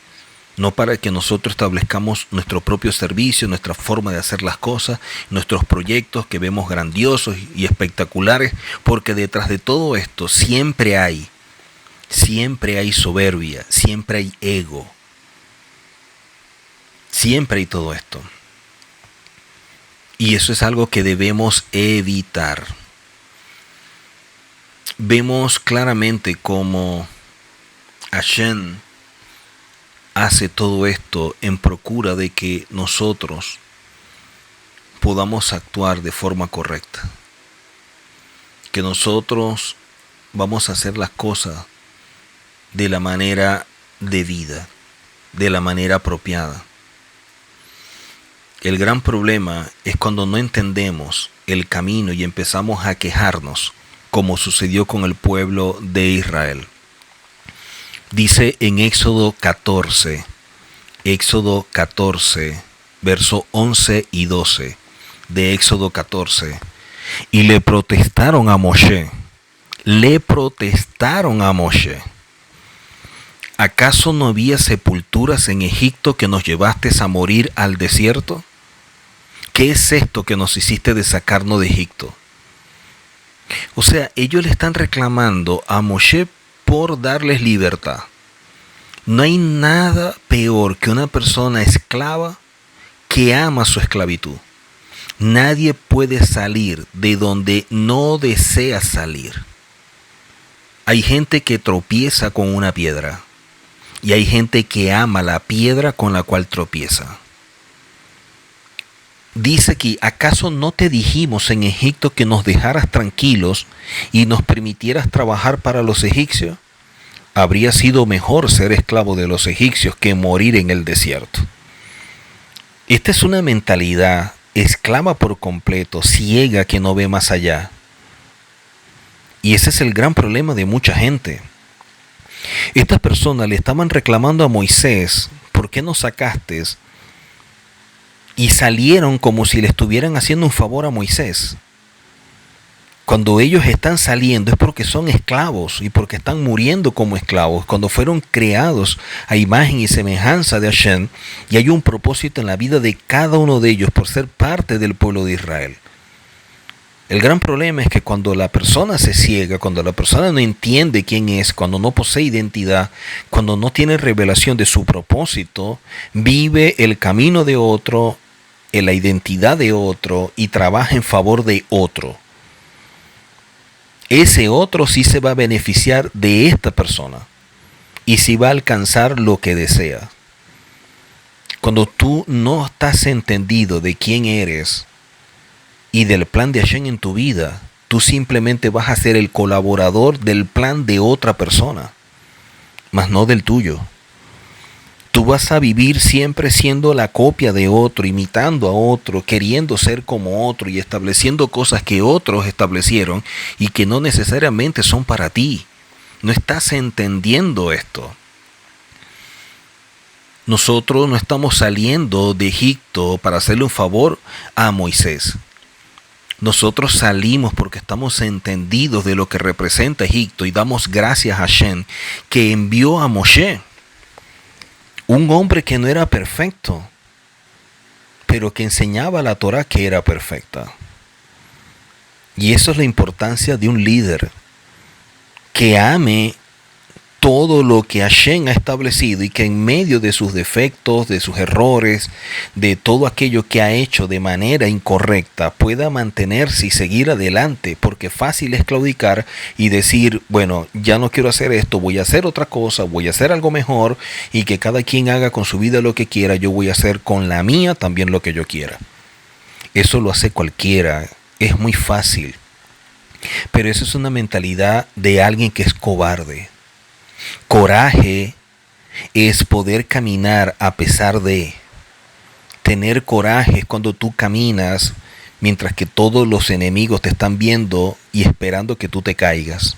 no para que nosotros establezcamos nuestro propio servicio, nuestra forma de hacer las cosas, nuestros proyectos que vemos grandiosos y espectaculares, porque detrás de todo esto siempre hay soberbia, siempre hay ego, siempre hay todo esto. Y eso es algo que debemos evitar. Vemos claramente cómo Hashem hace todo esto en procura de que nosotros podamos actuar de forma correcta, que nosotros vamos a hacer las cosas de la manera debida, de la manera apropiada. El gran problema es cuando no entendemos el camino y empezamos a quejarnos, como sucedió con el pueblo de Israel. Dice en Éxodo 14, verso 11 y 12 de Éxodo 14, y le protestaron a Moshe, ¿acaso no había sepulturas en Egipto que nos llevaste a morir al desierto? ¿Qué es esto que nos hiciste de sacarnos de Egipto? O sea, ellos le están reclamando a Moshe por darles libertad. No hay nada peor que una persona esclava que ama su esclavitud. Nadie puede salir de donde no desea salir. Hay gente que tropieza con una piedra y hay gente que ama la piedra con la cual tropieza. Dice aquí: ¿acaso no te dijimos en Egipto que nos dejaras tranquilos y nos permitieras trabajar para los egipcios? Habría sido mejor ser esclavo de los egipcios que morir en el desierto. Esta es una mentalidad esclava por completo, ciega, que no ve más allá. Y ese es el gran problema de mucha gente. Estas personas le estaban reclamando a Moisés: ¿por qué nos sacaste? Y salieron como si le estuvieran haciendo un favor a Moisés, Cuando ellos están saliendo es porque son esclavos y porque están muriendo como esclavos. Cuando fueron creados a imagen y semejanza de Hashem, y hay un propósito en la vida de cada uno de ellos por ser parte del pueblo de Israel. El gran problema es que cuando la persona se ciega, cuando la persona no entiende quién es, cuando no posee identidad, cuando no tiene revelación de su propósito, vive el camino de otro, en la identidad de otro y trabaja en favor de otro. Ese otro sí se va a beneficiar de esta persona y sí va a alcanzar lo que desea. Cuando tú no estás entendido de quién eres y del plan de Hashem en tu vida, tú simplemente vas a ser el colaborador del plan de otra persona, mas no del tuyo. Tú vas a vivir siempre siendo la copia de otro, imitando a otro, queriendo ser como otro y estableciendo cosas que otros establecieron y que no necesariamente son para ti. No estás entendiendo esto. Nosotros no estamos saliendo de Egipto para hacerle un favor a Moisés. Nosotros salimos porque estamos entendidos de lo que representa Egipto y damos gracias a Hashem que envió a Moshe. Un hombre que no era perfecto, pero que enseñaba la Torah que era perfecta. Y eso es la importancia de un líder que ame todo lo que Hashem ha establecido y que en medio de sus defectos, de sus errores, de todo aquello que ha hecho de manera incorrecta, pueda mantenerse y seguir adelante, porque fácil es claudicar y decir, bueno, ya no quiero hacer esto, voy a hacer otra cosa, voy a hacer algo mejor y que cada quien haga con su vida lo que quiera, yo voy a hacer con la mía también lo que yo quiera. Eso lo hace cualquiera, es muy fácil, pero eso es una mentalidad de alguien que es cobarde. Coraje es poder caminar a pesar de. Tener coraje es cuando tú caminas mientras que todos los enemigos te están viendo y esperando que tú te caigas.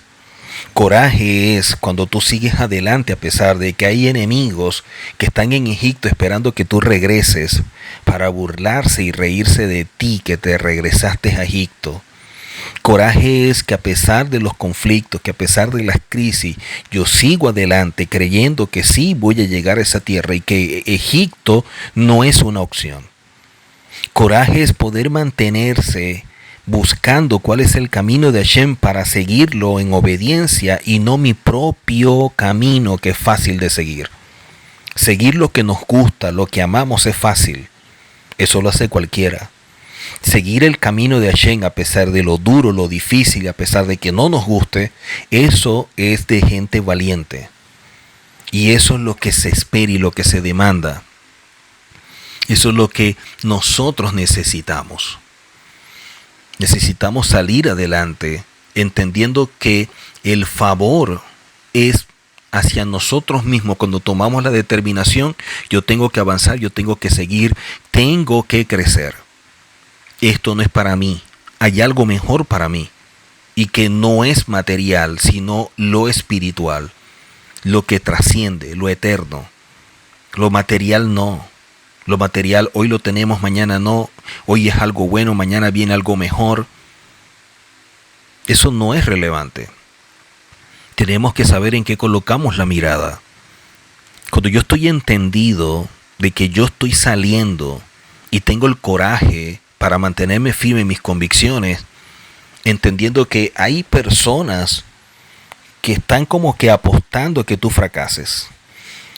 Coraje es cuando tú sigues adelante a pesar de que hay enemigos que están en Egipto esperando que tú regreses para burlarse y reírse de ti que te regresaste a Egipto. Coraje es que a pesar de los conflictos, que a pesar de las crisis, yo sigo adelante creyendo que sí voy a llegar a esa tierra y que Egipto no es una opción. Coraje es poder mantenerse buscando cuál es el camino de Hashem para seguirlo en obediencia y no mi propio camino que es fácil de seguir. Seguir lo que nos gusta, lo que amamos es fácil. Eso lo hace cualquiera. Seguir el camino de Hashem a pesar de lo duro, lo difícil, a pesar de que no nos guste, eso es de gente valiente. Y eso es lo que se espera y lo que se demanda. Eso es lo que nosotros necesitamos. Necesitamos salir adelante entendiendo que el favor es hacia nosotros mismos. Cuando tomamos la determinación, yo tengo que avanzar, yo tengo que seguir, tengo que crecer. Esto no es para mí, hay algo mejor para mí y que no es material, sino lo espiritual, lo que trasciende, lo eterno. Lo material no, lo material hoy lo tenemos, mañana no, hoy es algo bueno, mañana viene algo mejor. Eso no es relevante. Tenemos que saber en qué colocamos la mirada. Cuando yo estoy entendido de que yo estoy saliendo y tengo el coraje para mantenerme firme en mis convicciones, entendiendo que hay personas que están como que apostando a que tú fracases,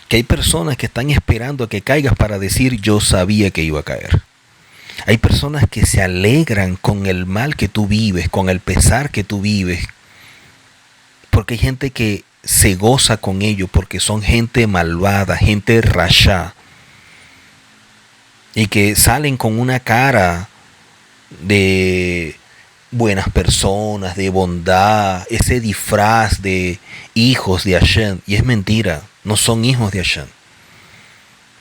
que hay personas que están esperando a que caigas para decir yo sabía que iba a caer. Hay personas que se alegran con el mal que tú vives, con el pesar que tú vives, porque hay gente que se goza con ello, porque son gente malvada, gente rasha, y que salen con una cara de buenas personas, de bondad, ese disfraz de hijos de Hashem, y es mentira, no son hijos de Hashem,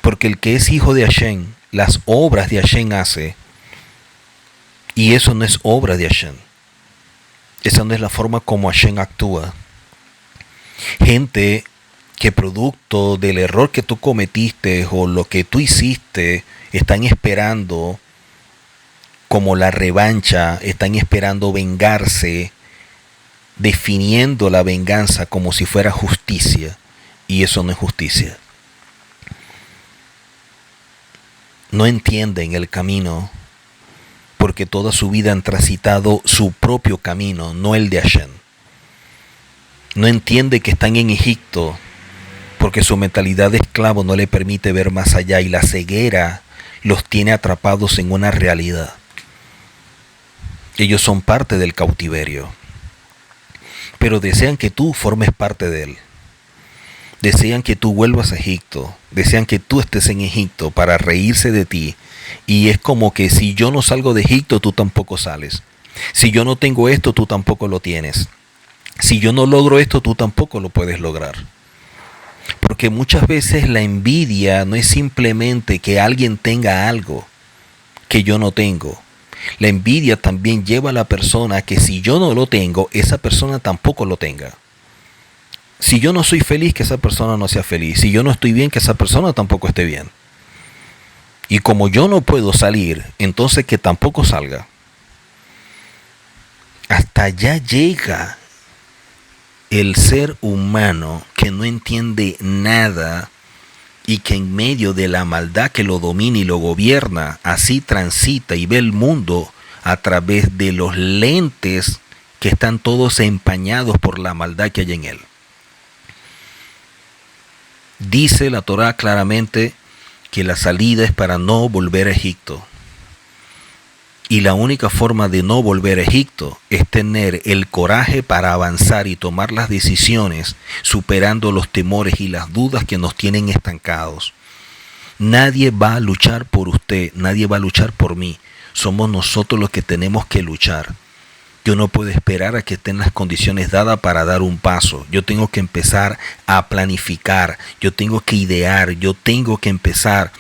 porque el que es hijo de Hashem, las obras de Hashem hace, y eso no es obra de Hashem, esa no es la forma como Hashem actúa. Gente que producto del error que tú cometiste o lo que tú hiciste, están esperando como la revancha, están esperando vengarse, definiendo la venganza como si fuera justicia, y eso no es justicia. No entienden el camino porque toda su vida han transitado su propio camino, no el de Hashem. No entiende que están en Egipto porque su mentalidad de esclavo no le permite ver más allá y la ceguera los tiene atrapados en una realidad. Ellos son parte del cautiverio, pero desean que tú formes parte de él. Desean que tú vuelvas a Egipto, desean que tú estés en Egipto para reírse de ti. Y es como que si yo no salgo de Egipto, tú tampoco sales. Si yo no tengo esto, tú tampoco lo tienes. Si yo no logro esto, tú tampoco lo puedes lograr. Porque muchas veces la envidia no es simplemente que alguien tenga algo que yo no tengo. La envidia también lleva a la persona a que si yo no lo tengo, esa persona tampoco lo tenga. Si yo no soy feliz, que esa persona no sea feliz. Si yo no estoy bien, que esa persona tampoco esté bien. Y como yo no puedo salir, entonces que tampoco salga. Hasta allá llega el ser humano que no entiende nada y que en medio de la maldad que lo domina y lo gobierna, así transita y ve el mundo a través de los lentes que están todos empañados por la maldad que hay en él. Dice la Torá claramente que la salida es para no volver a Egipto. Y la única forma de no volver a Egipto es tener el coraje para avanzar y tomar las decisiones, superando los temores y las dudas que nos tienen estancados. Nadie va a luchar por usted, nadie va a luchar por mí. Somos nosotros los que tenemos que luchar. Yo no puedo esperar a que estén las condiciones dadas para dar un paso. Yo tengo que empezar a planificar, yo tengo que idear, yo tengo que empezar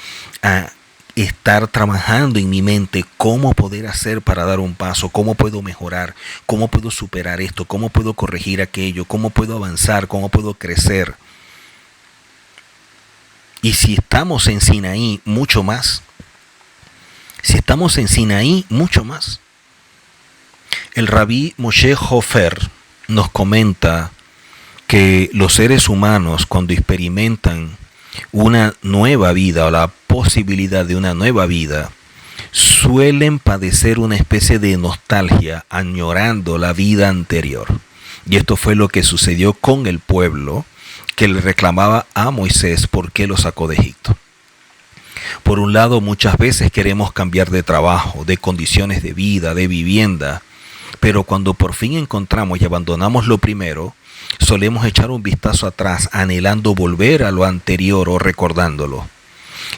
a estar trabajando en mi mente cómo poder hacer para dar un paso, cómo puedo mejorar, cómo puedo superar esto, cómo puedo corregir aquello, cómo puedo avanzar, cómo puedo crecer. Y si estamos en Sinaí, mucho más. Si estamos en Sinaí, mucho más. El rabí Moshe Hofer nos comenta que los seres humanos, cuando experimentan una nueva vida o la posibilidad de una nueva vida, suelen padecer una especie de nostalgia, añorando la vida anterior. Y esto fue lo que sucedió con el pueblo que le reclamaba a Moisés por qué lo sacó de Egipto. Por un lado, muchas veces queremos cambiar de trabajo, de condiciones de vida, de vivienda, pero cuando por fin encontramos y abandonamos lo primero, solemos echar un vistazo atrás, anhelando volver a lo anterior o recordándolo.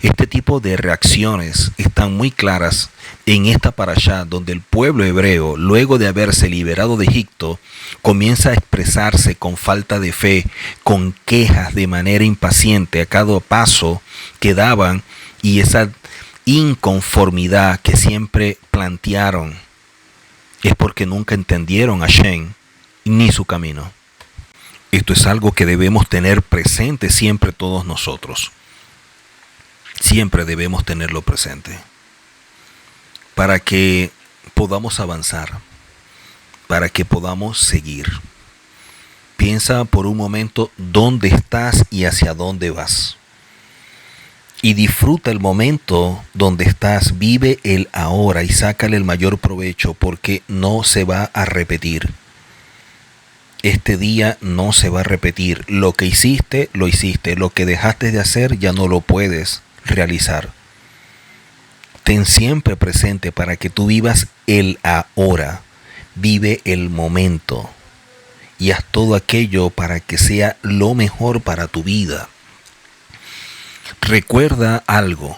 Este tipo de reacciones están muy claras en esta parashá, donde el pueblo hebreo, luego de haberse liberado de Egipto, comienza a expresarse con falta de fe, con quejas de manera impaciente a cada paso que daban, y esa inconformidad que siempre plantearon es porque nunca entendieron a Hashem ni su camino. Esto es algo que debemos tener presente siempre todos nosotros. Siempre debemos tenerlo presente para que podamos avanzar, para que podamos seguir. Piensa por un momento dónde estás y hacia dónde vas. Y disfruta el momento donde estás, vive el ahora y sácale el mayor provecho, porque no se va a repetir. Este día no se va a repetir. Lo que hiciste, lo hiciste. Lo que dejaste de hacer, ya no lo puedes realizar. Ten siempre presente para que tú vivas el ahora. Vive el momento. Y haz todo aquello para que sea lo mejor para tu vida. Recuerda algo,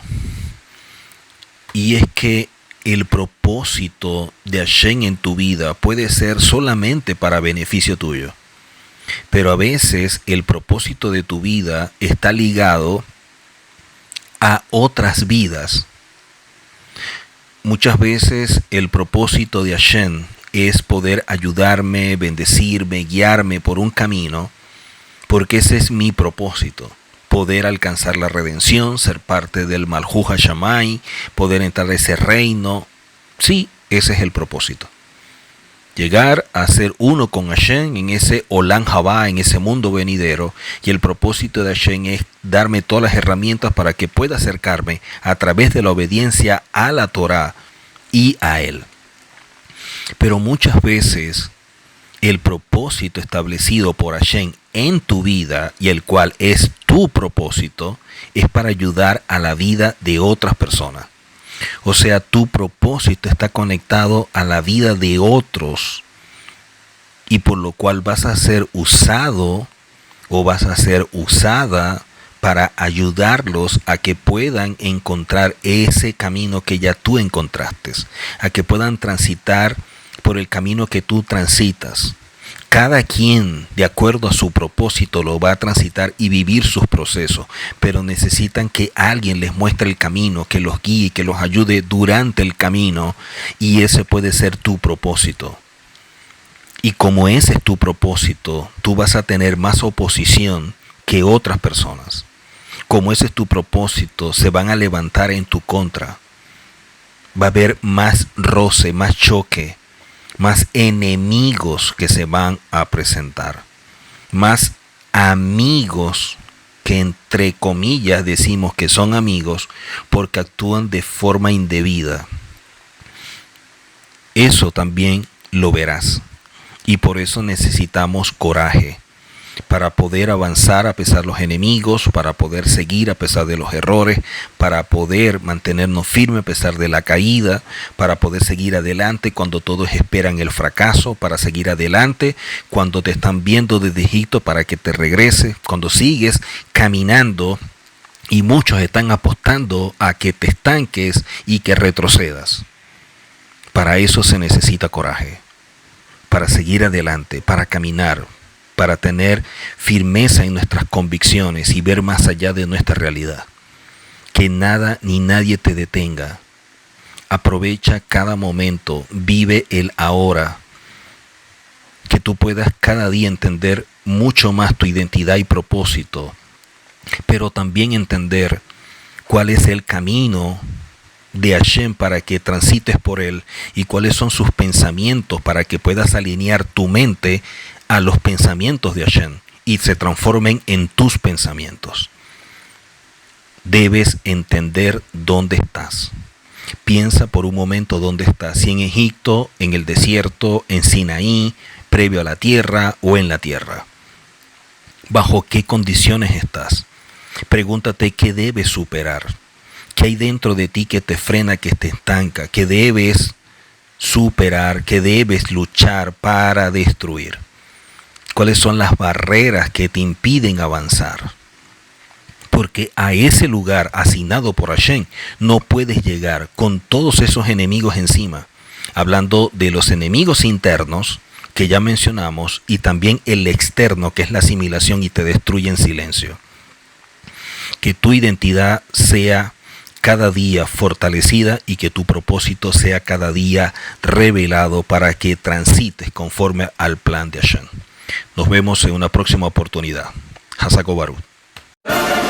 y es que el propósito de Hashem en tu vida puede ser solamente para beneficio tuyo, pero a veces el propósito de tu vida está ligado a otras vidas. Muchas veces el propósito de Hashem es poder ayudarme, bendecirme, guiarme por un camino, porque ese es mi propósito. Poder alcanzar la redención, ser parte del Malhut HaShamayim, poder entrar a ese reino. Sí, ese es el propósito. Llegar a ser uno con Hashem en ese Olam Haba, en ese mundo venidero. Y el propósito de Hashem es darme todas las herramientas para que pueda acercarme a través de la obediencia a la Torah y a Él. Pero muchas veces el propósito establecido por Hashem en tu vida, y el cual es tu propósito, es para ayudar a la vida de otras personas. O sea, tu propósito está conectado a la vida de otros, y por lo cual vas a ser usado o vas a ser usada para ayudarlos a que puedan encontrar ese camino que ya tú encontraste, a que puedan transitar por el camino que tú transitas. Cada quien, de acuerdo a su propósito, lo va a transitar y vivir sus procesos, pero necesitan que alguien les muestre el camino, que los guíe, que los ayude durante el camino, y ese puede ser tu propósito. Y como ese es tu propósito, tú vas a tener más oposición que otras personas. Como ese es tu propósito, se van a levantar en tu contra. Va a haber más roce, más choque, más enemigos que se van a presentar, más amigos que entre comillas decimos que son amigos porque actúan de forma indebida. Eso también lo verás, y por eso necesitamos coraje para poder avanzar a pesar de los enemigos, para poder seguir a pesar de los errores, para poder mantenernos firmes a pesar de la caída, para poder seguir adelante cuando todos esperan el fracaso, para seguir adelante cuando te están viendo desde Egipto para que te regreses, cuando sigues caminando y muchos están apostando a que te estanques y que retrocedas. Para eso se necesita coraje, para seguir adelante, para caminar, para tener firmeza en nuestras convicciones y ver más allá de nuestra realidad. Que nada ni nadie te detenga. Aprovecha cada momento, vive el ahora. Que tú puedas cada día entender mucho más tu identidad y propósito, pero también entender cuál es el camino de Hashem para que transites por él y cuáles son sus pensamientos para que puedas alinear tu mente a los pensamientos de Hashem y se transformen en tus pensamientos. Debes entender dónde estás. Piensa por un momento dónde estás, si en Egipto, en el desierto, en Sinaí, previo a la tierra o en la tierra. ¿Bajo qué condiciones estás? Pregúntate qué debes superar, qué hay dentro de ti que te frena, que te estanca, que debes superar, que debes luchar para destruir. ¿Cuáles son las barreras que te impiden avanzar? Porque a ese lugar asignado por Hashem no puedes llegar con todos esos enemigos encima. Hablando de los enemigos internos que ya mencionamos y también el externo que es la asimilación y te destruye en silencio. Que tu identidad sea cada día fortalecida y que tu propósito sea cada día revelado para que transites conforme al plan de Hashem. Nos vemos en una próxima oportunidad. Hasako Barut.